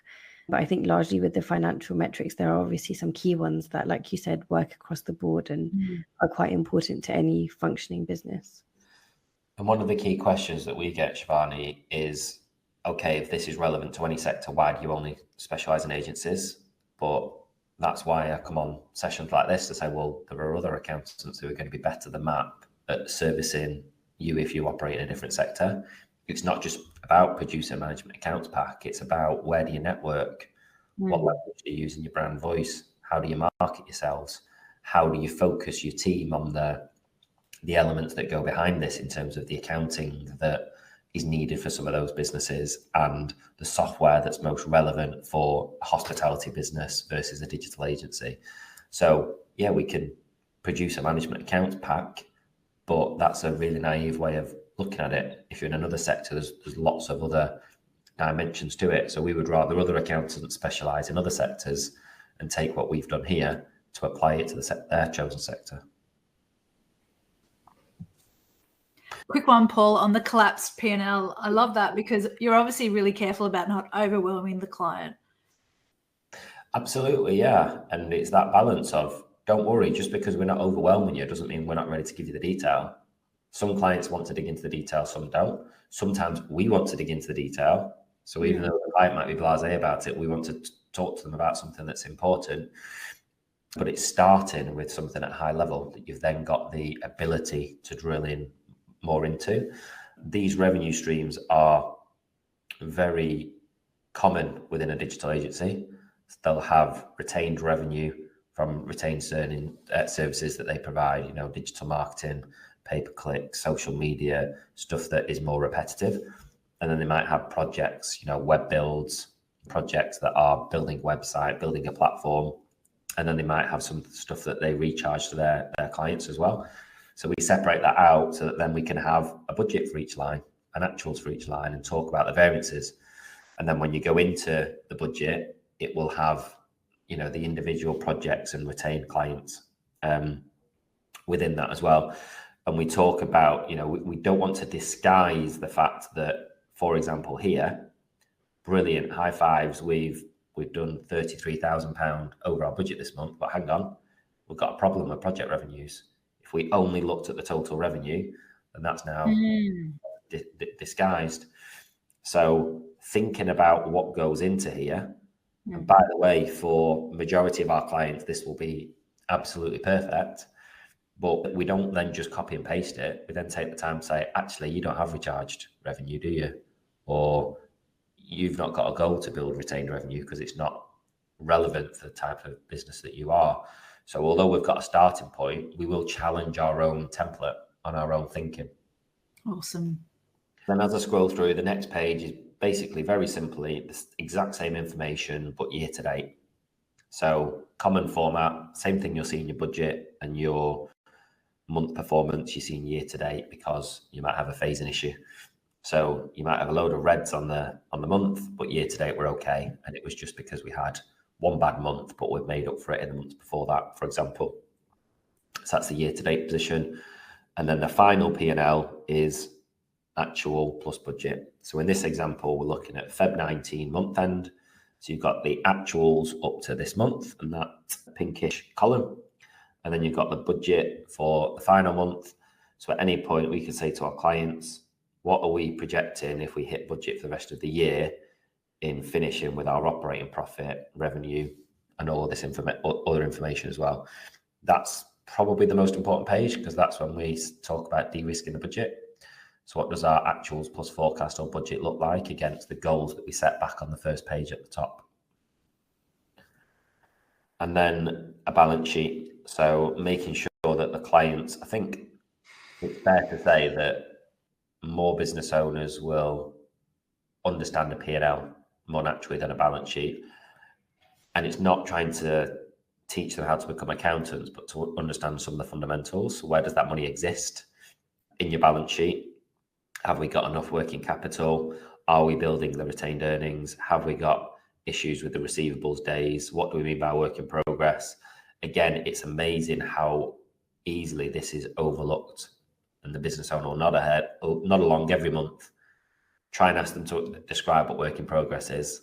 But I think largely with the financial metrics, there are obviously some key ones that, like you said, work across the board and are quite important to any functioning business. And one of the key questions that we get, Shivani, is, okay, if this is relevant to any sector, why do you only specialize in agencies? But that's why I come on sessions like this to say, well, there are other accountants who are going to be better than MAP at servicing you if you operate in a different sector. It's not just about producing a management accounts pack. It's about where do you network? What language do you use in your brand voice? How do you market yourselves? How do you focus your team on the elements that go behind this in terms of the accounting that is needed for some of those businesses and the software that's most relevant for a hospitality business versus a digital agency? So yeah, we can produce a management accounts pack, but that's a really naive way of looking at it. If you're in another sector, there's lots of other dimensions to it. So we would rather other accountants specialize in other sectors and take what we've done here to apply it to their chosen sector. Quick one, Paul, on the collapsed P&L. I love that, because you're obviously really careful about not overwhelming the client. Absolutely, yeah. And it's that balance of, don't worry, just because we're not overwhelming you doesn't mean we're not ready to give you the detail. Some clients want to dig into the detail, some don't. Sometimes we want to dig into the detail. So even though the client might be blasé about it, we want to talk to them about something that's important. But it's starting with something at high level that you've then got the ability to drill in more into. These revenue streams are very common within a digital agency. They'll have retained revenue from retained services that they provide, you know, digital marketing, pay-per-click, social media, stuff that is more repetitive. And then they might have projects, you know, web builds, projects that are building a website, building a platform. And then they might have some stuff that they recharge to their clients as well. So we separate that out so that then we can have a budget for each line and actuals for each line and talk about the variances. And then when you go into the budget, it will have, you know, the individual projects and retained clients within that as well. And we talk about, you know, we don't want to disguise the fact that, for example, here, brilliant, high fives, we've done £33,000 over our budget this month, but hang on, we've got a problem with project revenues. If we only looked at the total revenue, then that's now disguised. So thinking about what goes into here, and by the way, for majority of our clients, this will be absolutely perfect, but we don't then just copy and paste it. We then take the time to say, actually, you don't have recharged revenue, do you? Or you've not got a goal to build retained revenue because it's not relevant for the type of business that you are. So although we've got a starting point, we will challenge our own template on our own thinking. Awesome. Then as I scroll through, the next page is basically very simply the exact same information, but year to date. So common format, same thing you'll see in your budget and your month performance you see in year to date, because you might have a phasing issue. So you might have a load of reds on the month, but year to date we're okay. And it was just because we had one bad month, but we've made up for it in the months before that, for example. So that's the year to date position. And then the final P&L is actual plus budget. So in this example, we're looking at Feb 19 month end. So you've got the actuals up to this month and that pinkish column. And then you've got the budget for the final month. So at any point we can say to our clients, what are we projecting if we hit budget for the rest of the year in finishing with our operating profit, revenue, and all of this other information as well. That's probably the most important page, because that's when we talk about de-risking the budget. So what does our actuals plus forecast or budget look like against the goals that we set back on the first page at the top? And then a balance sheet. So making sure that the clients, I think it's fair to say that more business owners will understand a P&L more naturally than a balance sheet. And it's not trying to teach them how to become accountants, but to understand some of the fundamentals. So where does that money exist in your balance sheet? Have we got enough working capital? Are we building the retained earnings? Have we got issues with the receivables days? What do we mean by work in progress? Again, it's amazing how easily this is overlooked, and the business owner will nod along every month, try and ask them to describe what work in progress is,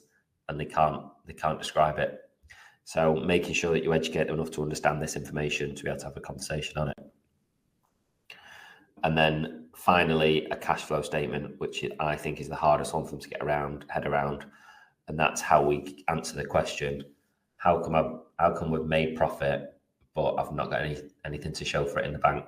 and they can't describe it. So making sure that you educate them enough to understand this information to be able to have a conversation on it. And then finally, a cash flow statement, which I think is the hardest one for them to get head around. And that's how we answer the question, how come we've made profit, but I've not got anything to show for it in the bank?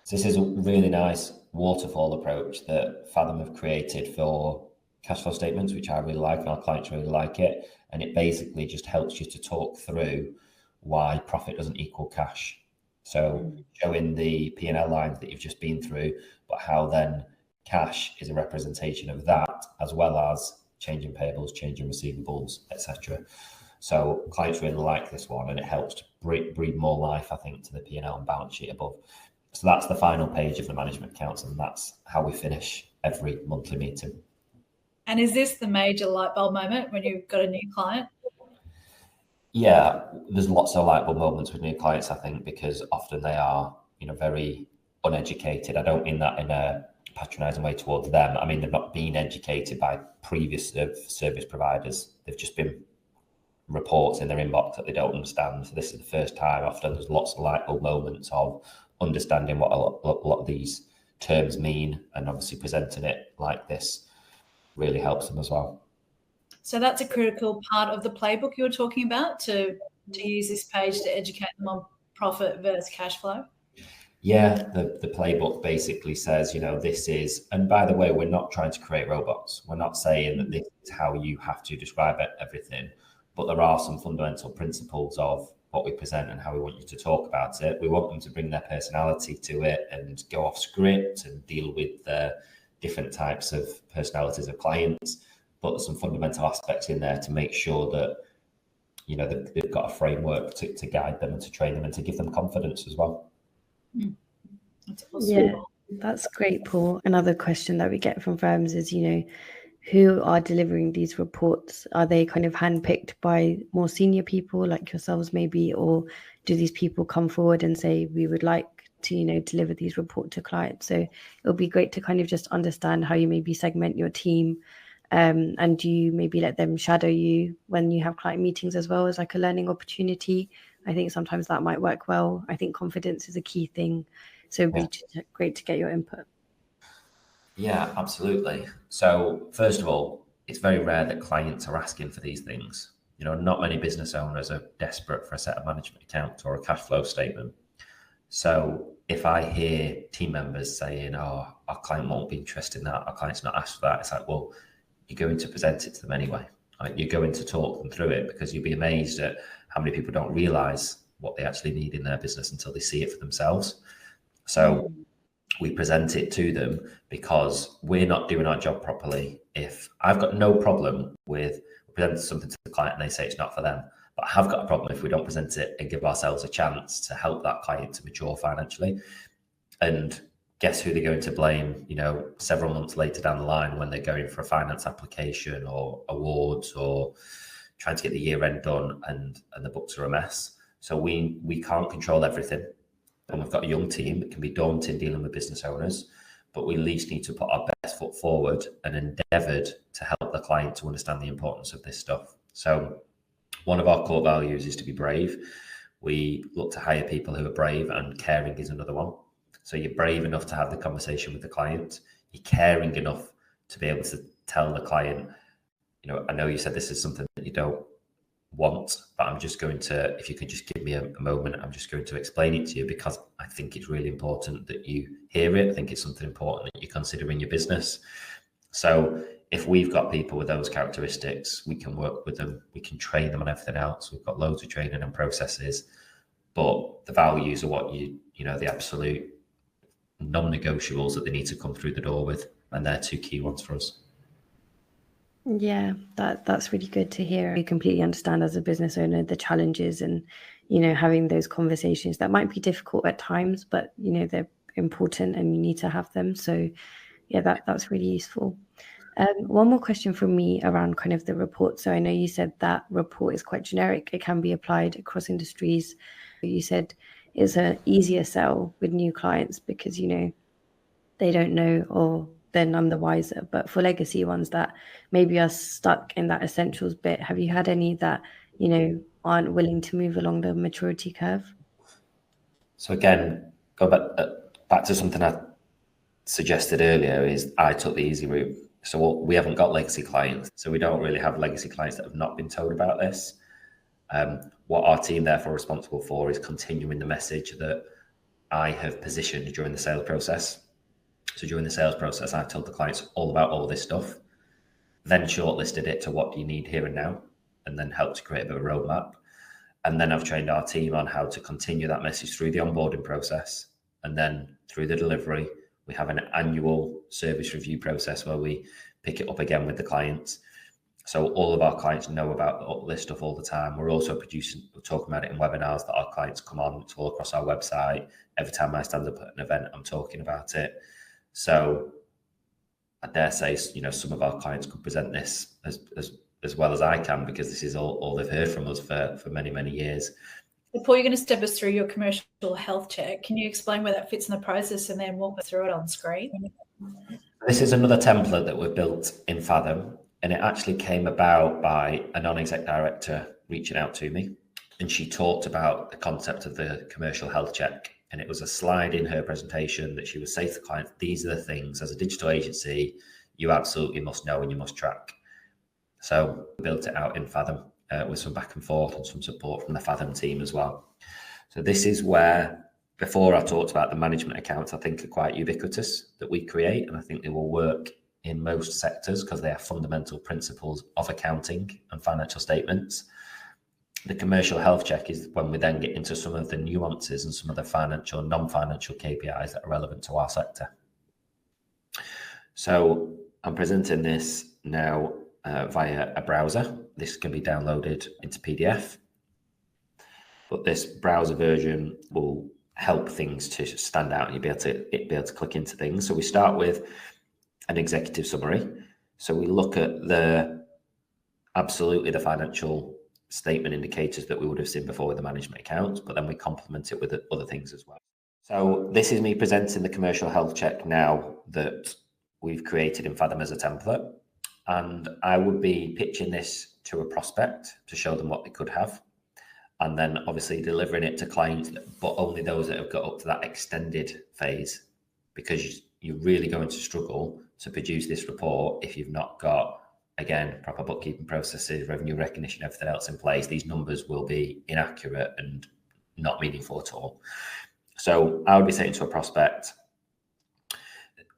So this is a really nice waterfall approach that Fathom have created for cash flow statements, which I really like, and our clients really like it. And it basically just helps you to talk through why profit doesn't equal cash. So showing the P&L lines that you've just been through, but how then cash is a representation of that, as well as changing payables, changing receivables, etc. So clients really like this one, and it helps to breathe more life, I think, to the P&L and balance sheet above. So that's the final page of the management accounts, and that's how we finish every monthly meeting. And is this the major light bulb moment when you've got a new client? Yeah, there's lots of light bulb moments with new clients, I think, because often they are, very uneducated. I don't mean that in a patronizing way towards them. I mean, they've not been educated by previous service providers. They've just been reports in their inbox that they don't understand. So this is the first time. Often there's lots of light bulb moments of understanding what a lot of these terms mean, and obviously presenting it like this really helps them as well. So that's a critical part of the playbook you were talking about, to use this page to educate them on profit versus cash flow? Yeah, the playbook basically says, this is, and by the way, we're not trying to create robots. We're not saying that this is how you have to describe everything. but there are some fundamental principles of what we present and how we want you to talk about it. We want them to bring their personality to it and go off script and deal with the different types of personalities of clients, but there's some fundamental aspects in there to make sure that, you know, they've got a framework to guide them and to train them and to give them confidence as well. That's awesome. Yeah, that's great, Paul. Another question that we get from firms is, you know, who are delivering these reports? Are they kind of handpicked by more senior people like yourselves maybe, or do these people come forward and say, we would like to, you know, deliver these reports to clients? So it'll be great to kind of just understand how you maybe segment your team, and do you maybe let them shadow you when you have client meetings as well as like a learning opportunity? I think sometimes that might work well. I think confidence is a key thing. So it'd be great to get your input. Yeah, absolutely. So first of all, it's very rare that clients are asking for these things. You know, not many business owners are desperate for a set of management accounts or a cash flow statement. So if I hear team members saying, oh, our client won't be interested in that, our client's not asked for that, it's like, well, you're going to present it to them anyway. Like, you're going to talk them through it, because you'll be amazed at how many people don't realize what they actually need in their business until they see it for themselves. So we present it to them because we're not doing our job properly. If I've got no problem with presenting something to the client and they say it's not for them, but I have got a problem if we don't present it and give ourselves a chance to help that client to mature financially. And guess who they're going to blame, you know, several months later down the line when they're going for a finance application or awards or trying to get the year end done and the books are a mess. So we can't control everything. And we've got a young team. It can be daunting dealing with business owners, but we at least need to put our best foot forward and endeavoured to help the client to understand the importance of this stuff. So one of our core values is to be brave. We look to hire people who are brave, and caring is another one. So you're brave enough to have the conversation with the client. You're caring enough to be able to tell the client, you know, I know you said this is something that you don't want, but I'm just going to, if you could just give me a moment, I'm just going to explain it to you because I think it's really important that you hear it. I think it's something important that you consider in your business. So if we've got people with those characteristics, we can work with them, we can train them on everything else. We've got loads of training and processes, but the values are what you know, the absolute non-negotiables that they need to come through the door with, and they're two key ones for us. Yeah, that's really good to hear. You completely understand as a business owner the challenges and, you know, having those conversations that might be difficult at times, but, you know, they're important and you need to have them. So yeah, that's really useful. One more question from me around kind of the report. So I know you said that report is quite generic. It can be applied across industries. You said it's an easier sell with new clients because, you know, they don't know or they're none the wiser. But for legacy ones that maybe are stuck in that essentials bit, have you had any that, you know, aren't willing to move along the maturity curve? So again, go back to something I suggested earlier, is I took the easy route. So we haven't got legacy clients. So we don't really have legacy clients that have not been told about this. What our team therefore are responsible for is continuing the message that I have positioned during the sales process. So during the sales process, I've told the clients all about all this stuff, then shortlisted it to what do you need here and now, and then helped to create a bit of a roadmap. And then I've trained our team on how to continue that message through the onboarding process. And then through the delivery, we have an annual service review process where we pick it up again with the clients. So all of our clients know about all this stuff all the time. We're also talking about it in webinars that our clients come on. It's all across our website. Every time I stand up at an event, I'm talking about it. So I dare say, you know, some of our clients could present this as well as I can, because this is all they've heard from us for many, many years. Paul, you're going to step us through your commercial health check. Can you explain where that fits in the process and then walk us through it on screen? This is another template that we've built in Fathom, and it actually came about by a non-exec director reaching out to me, and she talked about the concept of the commercial health check. And it was a slide in her presentation that she would say to the client, these are the things as a digital agency you absolutely must know and you must track. So we built it out in Fathom with some back and forth and some support from the Fathom team as well. So this is where, before I talked about the management accounts, I think are quite ubiquitous that we create, and I think they will work in most sectors because they are fundamental principles of accounting and financial statements. The commercial health check is when we then get into some of the nuances and some of the financial and non-financial KPIs that are relevant to our sector. So I'm presenting this now via a browser. This can be downloaded into PDF, but this browser version will help things to stand out and you'll be able to click into things. So we start with an executive summary. So we look at the financial statement indicators that we would have seen before with the management accounts, but then we complement it with other things as well. So this is me presenting the commercial health check now that we've created in Fathom as a template. And I would be pitching this to a prospect to show them what they could have. And then obviously delivering it to clients, but only those that have got up to that extended phase, because you're really going to struggle to produce this report if you've not got, again, proper bookkeeping processes, revenue recognition, everything else in place. These numbers will be inaccurate and not meaningful at all. So I would be saying to a prospect,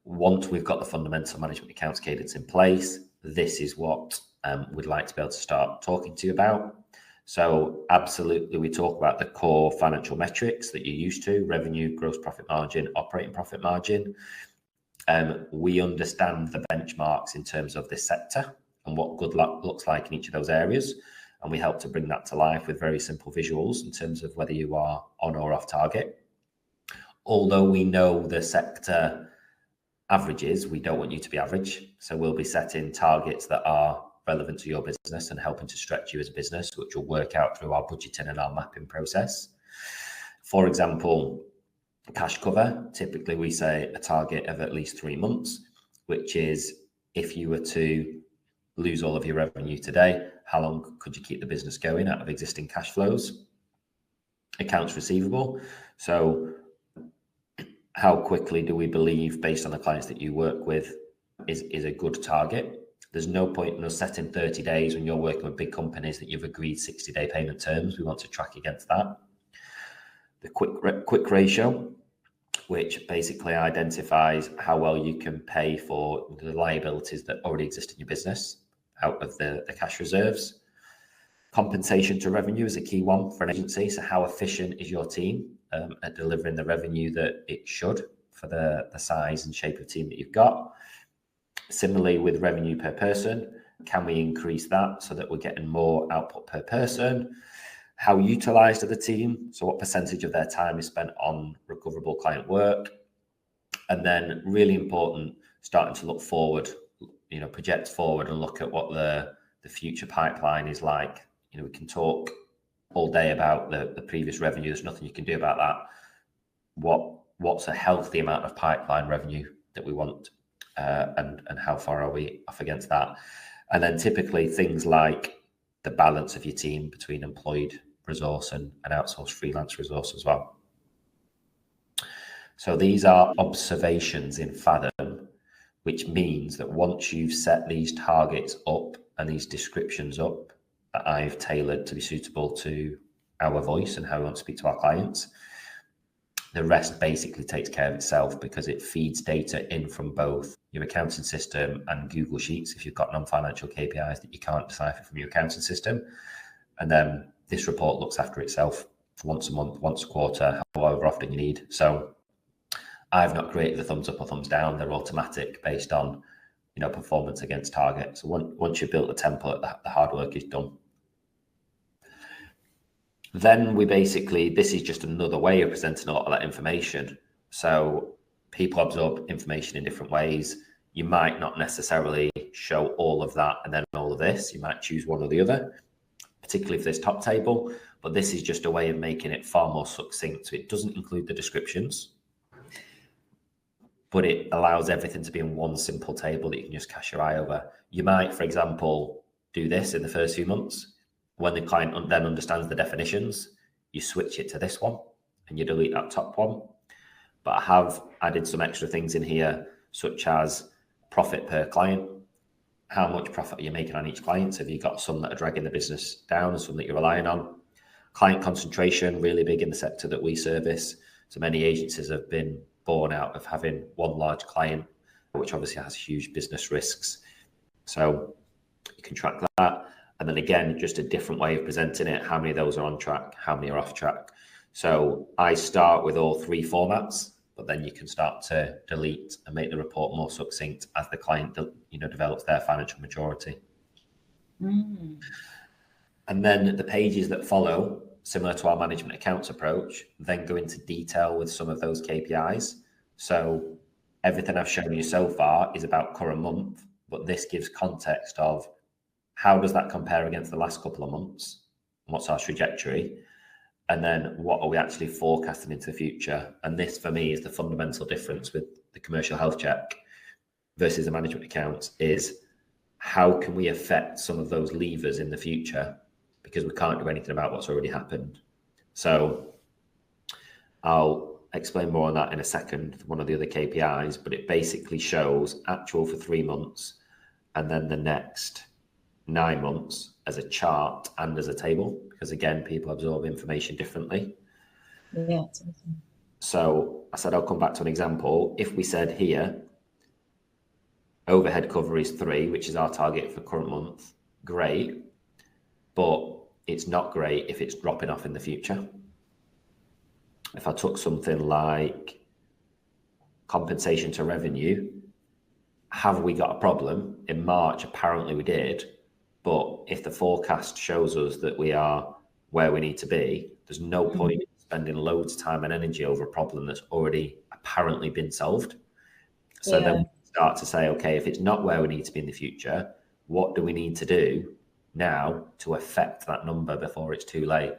once we've got the fundamental management accounts cadence in place, this is what we'd like to be able to start talking to you about. So absolutely, we talk about the core financial metrics that you're used to: revenue, gross profit margin, operating profit margin. We understand the benchmarks in terms of this sector and what good luck looks like in each of those areas. And we help to bring that to life with very simple visuals in terms of whether you are on or off target. Although we know the sector averages, we don't want you to be average. So we'll be setting targets that are relevant to your business and helping to stretch you as a business, which will work out through our budgeting and our mapping process. For example, cash cover, typically we say a target of at least 3 months, which is if you were to lose all of your revenue today, how long could you keep the business going out of existing cash flows? Accounts receivable. So how quickly do we believe, based on the clients that you work with, is a good target? There's no point in us setting 30 days when you're working with big companies that you've agreed 60-day payment terms. We want to track against that. The quick ratio, which basically identifies how well you can pay for the liabilities that already exist in your business out of the cash reserves. Compensation to revenue is a key one for an agency. So how efficient is your team at delivering the revenue that it should for the size and shape of team that you've got? Similarly, with revenue per person, can we increase that so that we're getting more output per person? How utilised are the team? So what percentage of their time is spent on recoverable client work? And then really important, starting to look forward, project forward and look at what the future pipeline is like. We can talk all day about the previous revenue. There's nothing you can do about that. What's a healthy amount of pipeline revenue that we want? And how far are we off against that? And then typically things like the balance of your team between employed resource and outsourced freelance resource as well. So these are observations in Fathom, which means that once you've set these targets up and these descriptions up that I've tailored to be suitable to our voice and how we want to speak to our clients, the rest basically takes care of itself because it feeds data in from both your accounting system and Google Sheets if you've got non-financial KPIs that you can't decipher from your accounting system. And then this report looks after itself once a month, once a quarter, however often you need. So I've not created the thumbs up or thumbs down. They're automatic based on performance against target. So once you've built the template, the hard work is done. Then this is just another way of presenting a lot of that information. So people absorb information in different ways. You might not necessarily show all of that and then all of this. You might choose one or the other, particularly for this top table. But this is just a way of making it far more succinct. So it doesn't include the descriptions, but it allows everything to be in one simple table that you can just cast your eye over. You might, for example, do this in the first few months. When the client then understands the definitions, you switch it to this one and you delete that top one. But I have added some extra things in here, such as profit per client. How much profit are you making on each client? So have you got some that are dragging the business down and some that you're relying on? Client concentration, really big in the sector that we service. So many agencies have been born out of having one large client which obviously has huge business risks. So you can track that. And then again, just a different way of presenting it. How many of those are on track? How many are off track? So I start with all three formats, but then you can start to delete and make the report more succinct as the client, develops their financial maturity. Mm. And then the pages that follow, similar to our management accounts approach, then go into detail with some of those KPIs. So everything I've shown you so far is about current month, but this gives context of how does that compare against the last couple of months? What's our trajectory? And then what are we actually forecasting into the future? And this, for me, is the fundamental difference with the commercial health check versus the management accounts, is how can we affect some of those levers in the future, because we can't do anything about what's already happened. So I'll explain more on that in a second, one of the other KPIs, but it basically shows actual for 3 months and then the next 9 months as a chart and as a table, because again, people absorb information differently. Yeah, it's awesome. So I said, I'll come back to an example. If we said here, overhead cover is 3, which is our target for current month, great, but it's not great if it's dropping off in the future. If I took something like compensation to revenue, have we got a problem? In March, apparently we did. But if the forecast shows us that we are where we need to be, there's no point in spending loads of time and energy over a problem that's already apparently been solved. So then we start to say, okay, if it's not where we need to be in the future, what do we need to do now to affect that number before it's too late?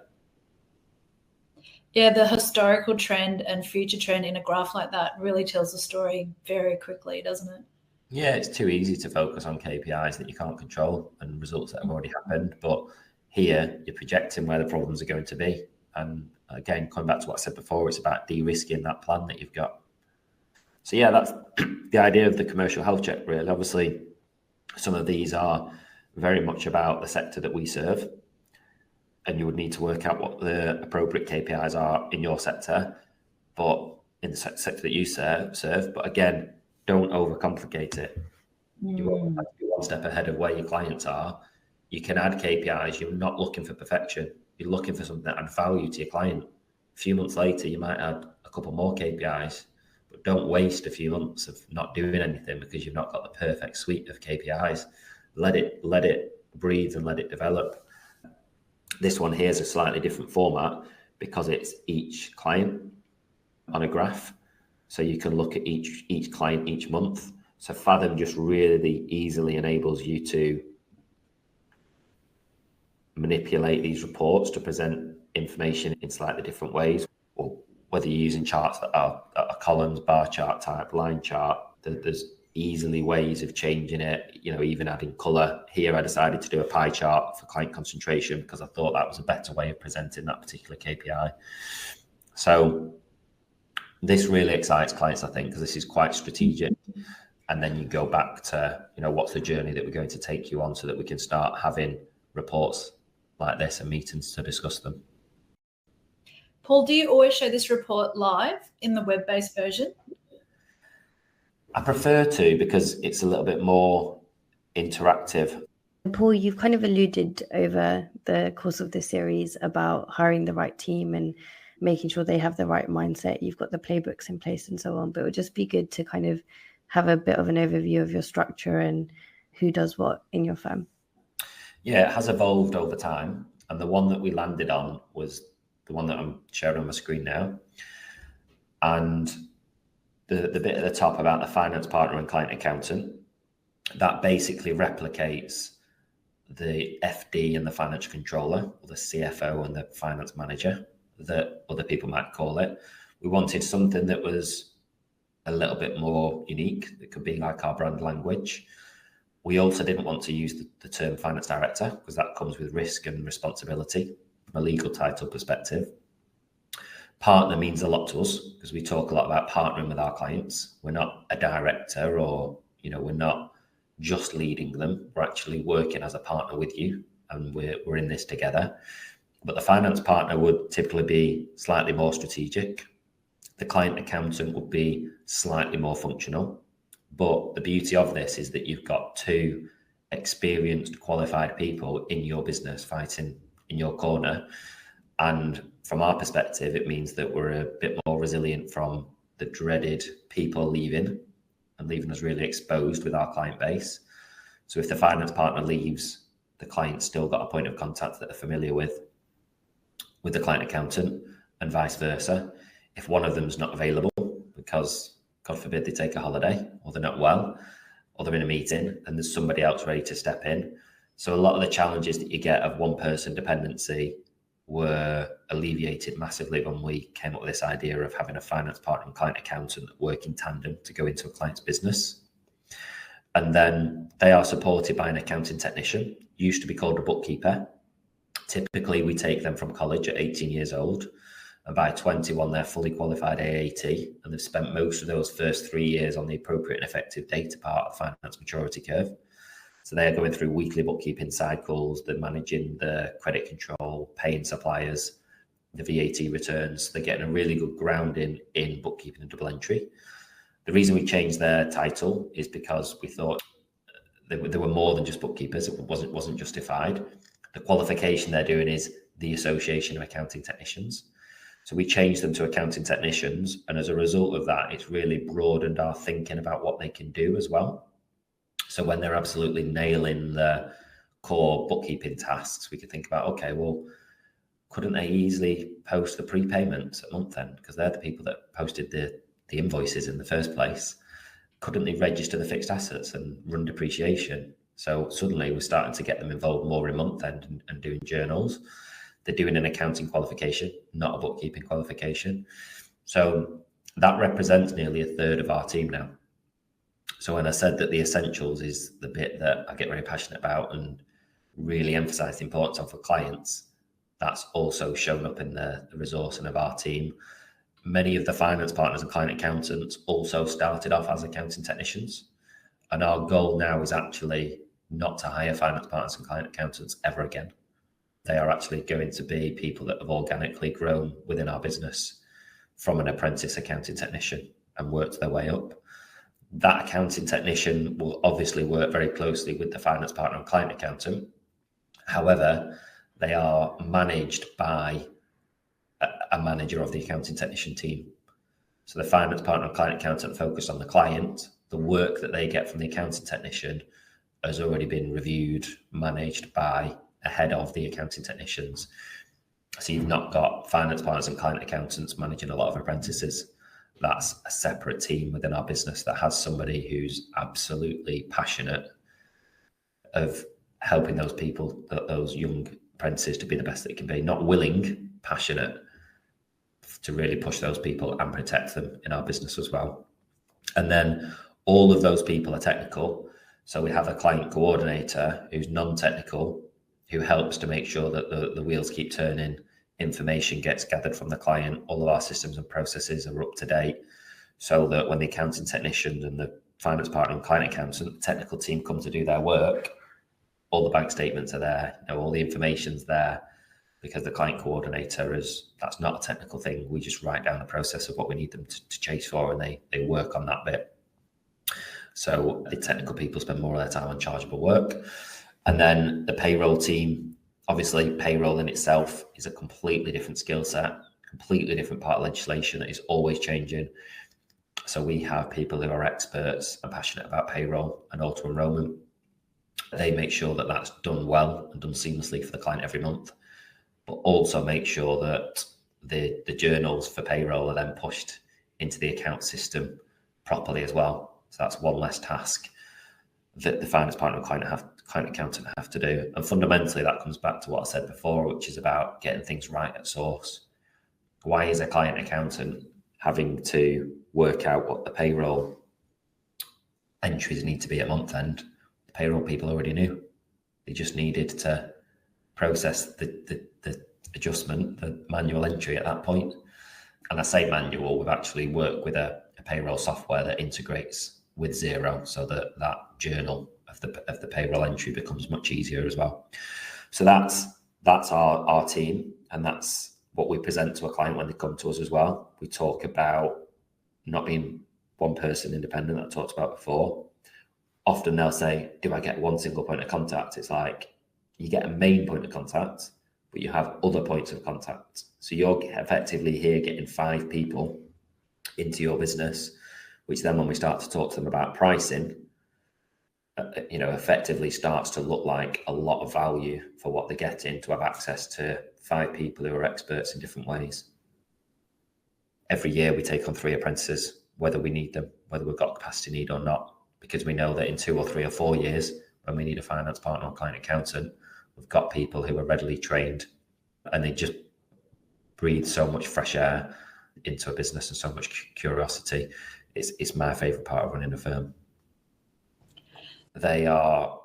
Yeah, the historical trend and future trend in a graph like that really tells the story very quickly, doesn't it? Yeah, it's too easy to focus on KPIs that you can't control and results that have already happened. But here, you're projecting where the problems are going to be. And again, coming back to what I said before, it's about de-risking that plan that you've got. So yeah, that's the idea of the commercial health check, really. Obviously, some of these are very much about the sector that we serve. And you would need to work out what the appropriate KPIs are in your sector, but in the sector that you serve. But again, don't overcomplicate it. You always have to be one step ahead of where your clients are. You can add KPIs. You're not looking for perfection. You're looking for something that adds value to your client. A few months later, you might add a couple more KPIs, but don't waste a few months of not doing anything because you've not got the perfect suite of KPIs. Let it breathe and let it develop. This one here is a slightly different format because it's each client on a graph. So you can look at each client each month. So Fathom just really easily enables you to manipulate these reports to present information in slightly different ways, or whether you're using charts that are columns, bar chart type, line chart, there's easily ways of changing it, even adding color. Here I decided to do a pie chart for client concentration because I thought that was a better way of presenting that particular KPI. So this really excites clients, I think, because this is quite strategic. And then you go back to, what's the journey that we're going to take you on so that we can start having reports like this and meetings to discuss them. Paul, do you always show this report live in the web-based version? I prefer to, because it's a little bit more interactive. Paul, you've kind of alluded over the course of this series about hiring the right team and making sure they have the right mindset. You've got the playbooks in place and so on, but it would just be good to kind of have a bit of an overview of your structure and who does what in your firm. Yeah, it has evolved over time. And the one that we landed on was the one that I'm sharing on my screen now. And the bit at the top about the finance partner and client accountant, that basically replicates the FD and the financial controller, or the CFO and the finance manager, that other people might call it. We wanted something that was a little bit more unique. That could be like our brand language. We also didn't want to use the term finance director because that comes with risk and responsibility from a legal title perspective. Partner means a lot to us because we talk a lot about partnering with our clients. We're not a director, or we're not just leading them. We're actually working as a partner with you, and we're in this together. But the finance partner would typically be slightly more strategic. The client accountant would be slightly more functional. But the beauty of this is that you've got two experienced, qualified people in your business fighting in your corner. And from our perspective, it means that we're a bit more resilient from the dreaded people leaving and leaving us really exposed with our client base. So if the finance partner leaves, the client's still got a point of contact that they're familiar with the client accountant, and vice versa. If one of them's not available because, God forbid, they take a holiday or they're not well or they're in a meeting, and there's somebody else ready to step in. So a lot of the challenges that you get of one person dependency were alleviated massively when we came up with this idea of having a finance partner and client accountant that work in tandem to go into a client's business. And then they are supported by an accounting technician, used to be called a bookkeeper. Typically, we take them from college at 18 years old, and by 21, they're fully qualified AAT, and they've spent most of those first 3 years on the appropriate and effective data part of finance maturity curve. So they're going through weekly bookkeeping cycles, they're managing the credit control, paying suppliers, the VAT returns. They're getting a really good grounding in bookkeeping and double entry. The reason we changed their title is because we thought they were more than just bookkeepers. It wasn't justified. The qualification they're doing is the Association of Accounting Technicians. So we changed them to accounting technicians. And as a result of that, it's really broadened our thinking about what they can do as well. So when they're absolutely nailing the core bookkeeping tasks, we could think about, okay, well, couldn't they easily post the prepayments at month end? Because they're the people that posted the invoices in the first place. Couldn't they register the fixed assets and run depreciation? So suddenly we're starting to get them involved more in month end and doing journals. They're doing an accounting qualification, not a bookkeeping qualification. So that represents nearly a third of our team now. So when I said that the essentials is the bit that I get very passionate about and really emphasize the importance of for clients, that's also shown up in the resourcing of our team. Many of the finance partners and client accountants also started off as accounting technicians. And our goal now is actually not to hire finance partners and client accountants ever again. They are actually going to be people that have organically grown within our business from an apprentice accounting technician and worked their way up. That accounting technician will obviously work very closely with the finance partner and client accountant. However, they are managed by a manager of the accounting technician team. So the finance partner and client accountant focus on the client. The work that they get from the accounting technician has already been reviewed, managed by a head of the accounting technicians. So you've not got finance partners and client accountants managing a lot of apprentices. That's a separate team within our business that has somebody who's absolutely passionate of helping those people, those young apprentices, to be the best they can be. Not willing, passionate to really push those people and protect them in our business as well. And then all of those people are technical. So we have a client coordinator who's non-technical, who helps to make sure that the wheels keep turning, information gets gathered from the client, all of our systems and processes are up to date, so that when the accounting technician and the finance partner and client accountant, the technical team come to do their work, all the bank statements are there, all the information's there, because the client coordinator that's not a technical thing. We just write down the process of what we need them to chase for, and they work on that bit. So the technical people spend more of their time on chargeable work. And then the payroll team, obviously payroll in itself is a completely different skill set, completely different part of legislation that is always changing. So we have people who are experts and passionate about payroll and auto enrollment. They make sure that that's done well and done seamlessly for the client every month, but also make sure that the journals for payroll are then pushed into the account system properly as well. So that's one less task that the finance partner and client accountant have to do. And fundamentally, that comes back to what I said before, which is about getting things right at source. Why is a client accountant having to work out what the payroll entries need to be at month end? The payroll people already knew. They just needed to process the adjustment, the manual entry at that point. And I say manual, we've actually worked with a payroll software that integrates with Xero, so that journal of the payroll entry becomes much easier as well. So that's our team, and that's what we present to a client when they come to us as well. We talk about not being one person independent that I talked about before, often they'll say, do I get one single point of contact? It's like you get a main point of contact, but you have other points of contact. So you're effectively here getting 5 people into your business, which then when we start to talk to them about pricing, effectively starts to look like a lot of value for what they're getting to have access to 5 people who are experts in different ways. Every year we take on 3 apprentices, whether we need them, whether we've got capacity need or not, because we know that in 2 or 3 or 4 years, when we need a finance partner or client accountant, we've got people who are readily trained, and they just breathe so much fresh air into a business and so much curiosity. It's my favorite part of running a firm. They're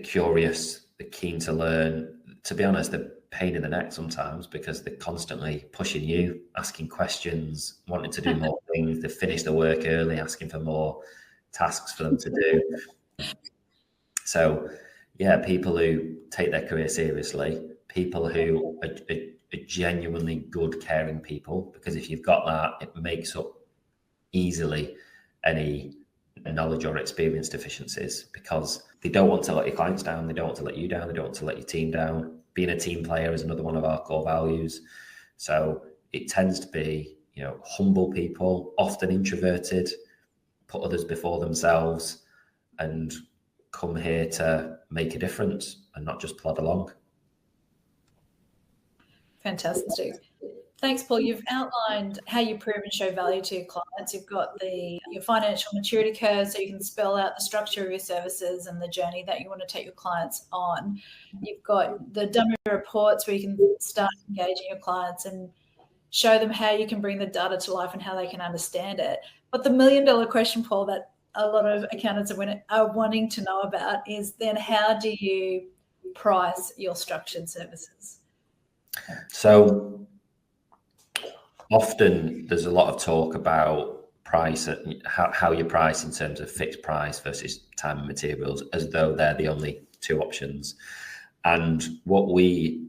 curious, they're keen to learn. To be honest, they're pain in the neck sometimes because they're constantly pushing you, asking questions, wanting to do more things. They finish the work early, asking for more tasks for them to do. So yeah, people who take their career seriously, people who are genuinely good, caring people, because if you've got that, it makes up easily any knowledge or experience deficiencies, because they don't want to let your clients down, they don't want to let you down, they don't want to let your team down. Being a team player is another one of our core values. So it tends to be, humble people, often introverted, put others before themselves, and come here to make a difference and not just plod along. Fantastic. Thanks, Paul. You've outlined how you prove and show value to your clients. You've got your financial maturity curve, so you can spell out the structure of your services and the journey that you want to take your clients on. You've got the dummy reports where you can start engaging your clients and show them how you can bring the data to life and how they can understand it. But the $1 million question, Paul, that a lot of accountants are wanting to know about is then how do you price your structured services? So often there's a lot of talk about price, how you price in terms of fixed price versus time and materials, as though they're the only 2 options. And what we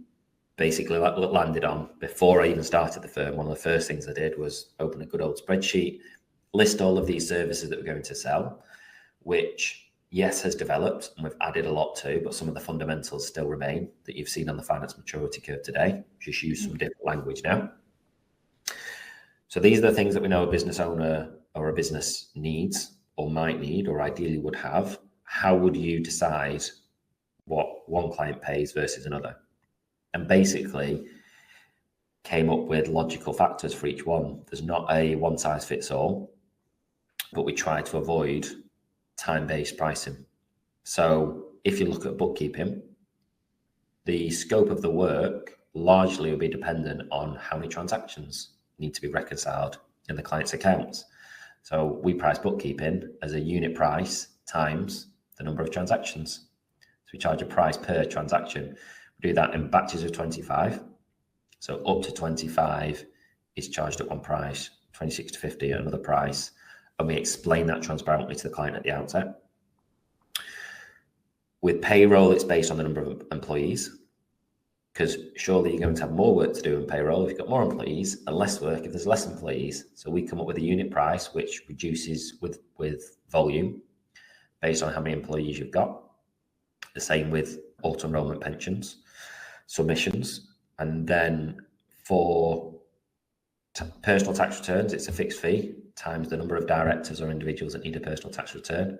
basically landed on before I even started the firm, one of the first things I did was open a good old spreadsheet, list all of these services that we're going to sell, which, yes, has developed and we've added a lot to, but some of the fundamentals still remain that you've seen on the finance maturity curve today. Just use some different language now. So these are the things that we know a business owner or a business needs or might need or ideally would have. How would you decide what one client pays versus another? And basically came up with logical factors for each one. There's not a one size fits all, but we try to avoid time-based pricing. So if you look at bookkeeping, the scope of the work largely will be dependent on how many transactions need to be reconciled in the client's accounts. So we price bookkeeping as a unit price times the number of transactions. So we charge a price per transaction. We do that in batches of 25. So up to 25 is charged at one price, 26 to 50 at another price. And we explain that transparently to the client at the outset. With payroll, it's based on the number of employees, because surely you're going to have more work to do in payroll if you've got more employees, and less work if there's less employees. So we come up with a unit price which reduces with volume based on how many employees you've got. The same with auto-enrollment pensions, submissions, and then for personal tax returns, it's a fixed fee times the number of directors or individuals that need a personal tax return.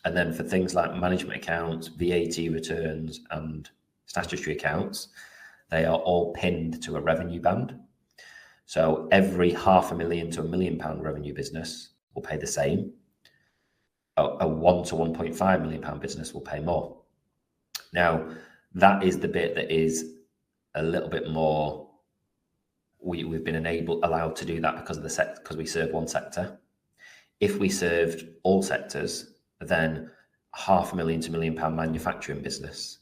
And then for things like management accounts, VAT returns, and statutory accounts, they are all pinned to a revenue band. So every £500,000 to £1 million revenue business will pay the same. A £1 to £1.5 million business will pay more. Now, that is the bit that is a little bit more. We've been allowed to do that because of the sector, because we serve one sector. If we served all sectors, then £500,000 to £1 million manufacturing business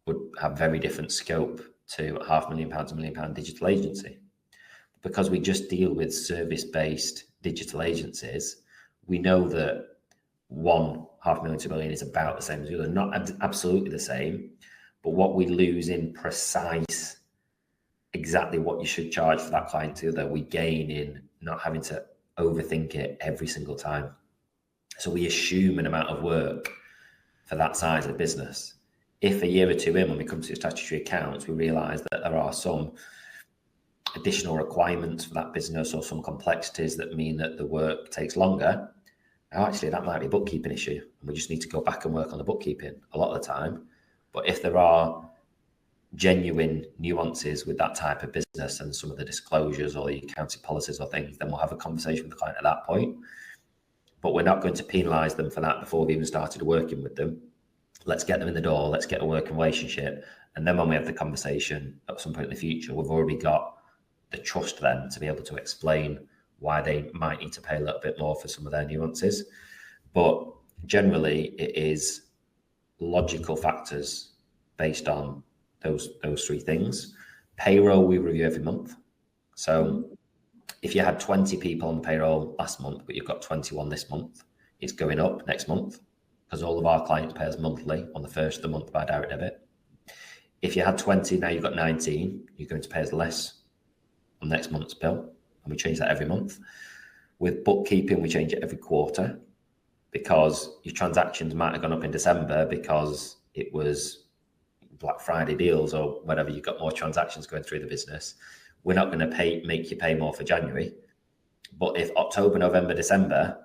would have very different scope to £500,000 to £1 million digital agency. Because we just deal with service-based digital agencies, we know that one £500,000 to £1 million is about the same as the other, not absolutely the same, but what we lose in precise exactly what you should charge for that client to the other, we gain in not having to overthink it every single time. So we assume an amount of work for that size of business. If a year or two in, when we come to statutory accounts, we realise that there are some additional requirements for that business or some complexities that mean that the work takes longer, actually that might be a bookkeeping issue, and we just need to go back and work on the bookkeeping a lot of the time. But if there are genuine nuances with that type of business and some of the disclosures or the accounting policies or things, then we'll have a conversation with the client at that point. But we're not going to penalise them for that before we even started working with them. Let's get them in the door, let's get a working relationship. And then when we have the conversation at some point in the future, we've already got the trust then to be able to explain why they might need to pay a little bit more for some of their nuances. But generally, it is logical factors based on those three things. Payroll we review every month. So if you had 20 people on the payroll last month, but you've got 21 this month, it's going up next month because all of our clients pay us monthly on the first of the month by direct debit. If you had 20, now you've got 19, you're going to pay us less on next month's bill. And we change that every month. With bookkeeping, we change it every quarter because your transactions might have gone up in December because it was Black Friday deals or whatever, you've got more transactions going through the business. We're not going to make you pay more for January. But if October, November, December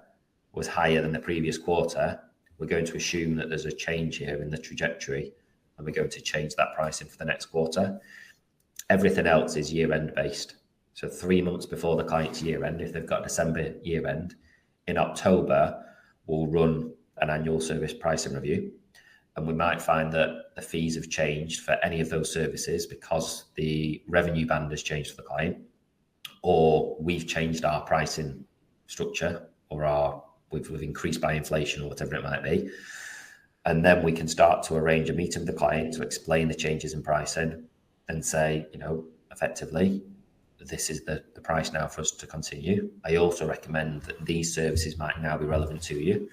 was higher than the previous quarter, we're going to assume that there's a change here in the trajectory and we're going to change that pricing for the next quarter. Everything else is year-end based. So 3 months before the client's year-end, if they've got December year-end, in October, we'll run an annual service pricing review. And we might find that the fees have changed for any of those services because the revenue band has changed for the client, or we've changed our pricing structure, or we've increased by inflation or whatever it might be. And then we can start to arrange a meeting with the client to explain the changes in pricing and say, effectively, this is the price now for us to continue. I also recommend that these services might now be relevant to you.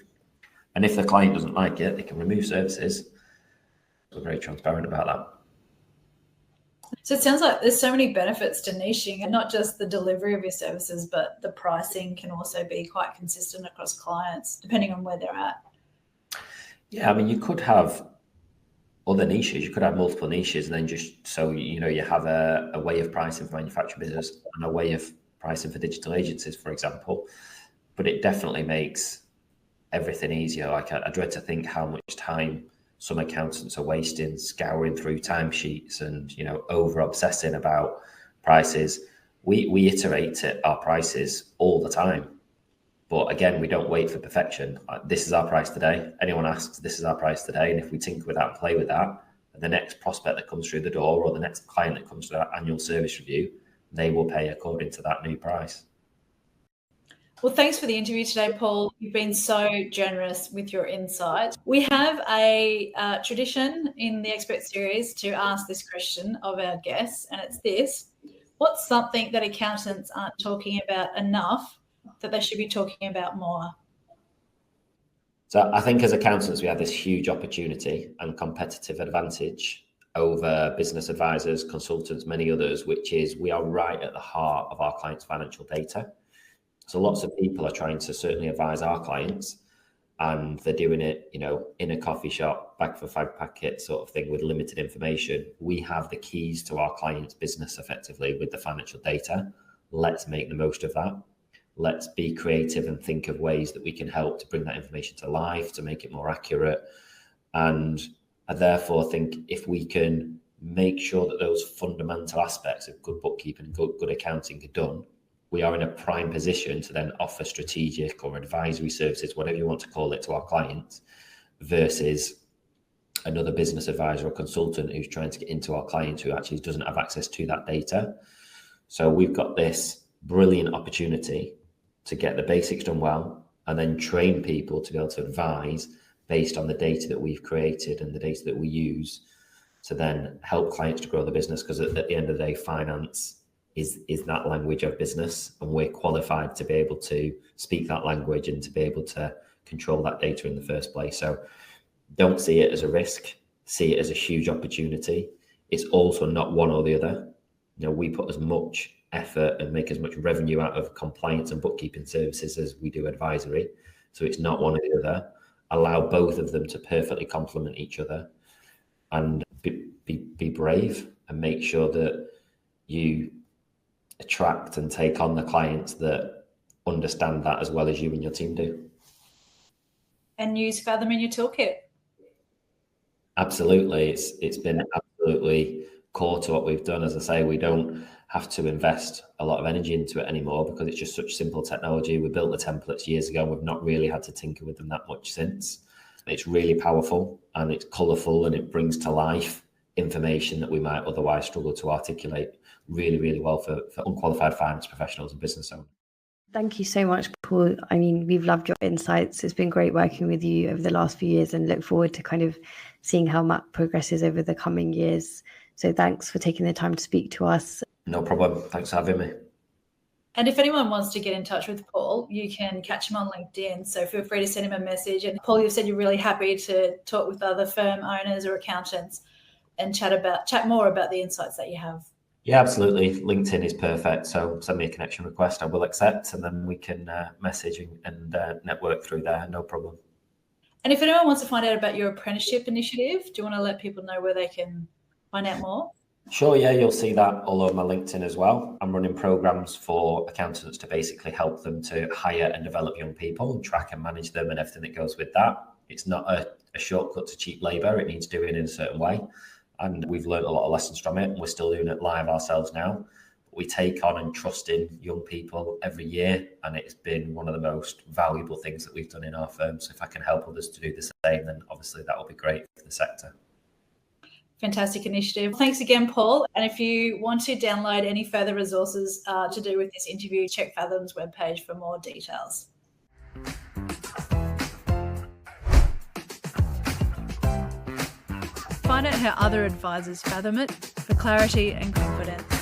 And if the client doesn't like it, they can remove services. We're very transparent about that. So it sounds like there's so many benefits to niching, and not just the delivery of your services, but the pricing can also be quite consistent across clients, depending on where they're at. Yeah, I mean, you could have other niches. You could have multiple niches, and then just so you have a way of pricing for manufacturing business and a way of pricing for digital agencies, for example. But it definitely makes everything easier. Like I dread to think how much time some accountants are wasting scouring through timesheets and over obsessing about prices. We iterate our prices all the time. But again, we don't wait for perfection. This is our price today. Anyone asks, this is our price today. And if we tinker with that and play with that, the next prospect that comes through the door or the next client that comes to our annual service review, they will pay according to that new price. Well, thanks for the interview today, Paul. You've been so generous with your insights. We have a tradition in the Expert Series to ask this question of our guests, and it's this: what's something that accountants aren't talking about enough that they should be talking about more? So I think as accountants, we have this huge opportunity and competitive advantage over business advisors, consultants, many others, which is we are right at the heart of our clients' financial data. So lots of people are trying to certainly advise our clients, and they're doing it, in a coffee shop, bag for five packet sort of thing with limited information. We have the keys to our client's business effectively with the financial data. Let's make the most of that. Let's be creative and think of ways that we can help to bring that information to life, to make it more accurate. And I therefore think if we can make sure that those fundamental aspects of good bookkeeping and good accounting are done, we are in a prime position to then offer strategic or advisory services, whatever you want to call it, to our clients, versus another business advisor or consultant who's trying to get into our clients who actually doesn't have access to that data. So we've got this brilliant opportunity to get the basics done well and then train people to be able to advise based on the data that we've created and the data that we use to then help clients to grow the business, because at the end of the day, finance is that language of business, and we're qualified to be able to speak that language and to be able to control that data in the first place. So don't see it as a risk, see it as a huge opportunity. It's also not one or the other. We put as much effort and make as much revenue out of compliance and bookkeeping services as we do advisory. So it's not one or the other. Allow both of them to perfectly complement each other, and be brave and make sure that you attract and take on the clients that understand that as well as you and your team do. And use Fathom in your toolkit. Absolutely. It's been absolutely core to what we've done. As I say, we don't have to invest a lot of energy into it anymore because it's just such simple technology. We built the templates years ago and we've not really had to tinker with them that much since. It's really powerful and it's colourful and it brings to life information that we might otherwise struggle to articulate really, really well for unqualified finance professionals and business owners. Thank you so much, Paul. I mean, we've loved your insights. It's been great working with you over the last few years and look forward to kind of seeing how MAP progresses over the coming years. So thanks for taking the time to speak to us. No problem. Thanks for having me. And if anyone wants to get in touch with Paul, you can catch him on LinkedIn. So feel free to send him a message. And Paul, you've said you're really happy to talk with other firm owners or accountants and chat more about the insights that you have. Yeah, absolutely. LinkedIn is perfect. So send me a connection request. I will accept, and then we can message and network through there. No problem. And if anyone wants to find out about your apprenticeship initiative, do you want to let people know where they can find out more? Sure, yeah, you'll see that all over my LinkedIn as well. I'm running programs for accountants to basically help them to hire and develop young people and track and manage them and everything that goes with that. It's not a shortcut to cheap labour. It needs doing in a certain way. And we've learned a lot of lessons from it, and we're still doing it live ourselves now. But we take on and trust in young people every year, and it's been one of the most valuable things that we've done in our firm. So if I can help others to do the same, then obviously that will be great for the sector. Fantastic initiative. Thanks again, Paul. And if you want to download any further resources to do with this interview, check Fathom's webpage for more details. Find out how other advisors fathom it for clarity and confidence.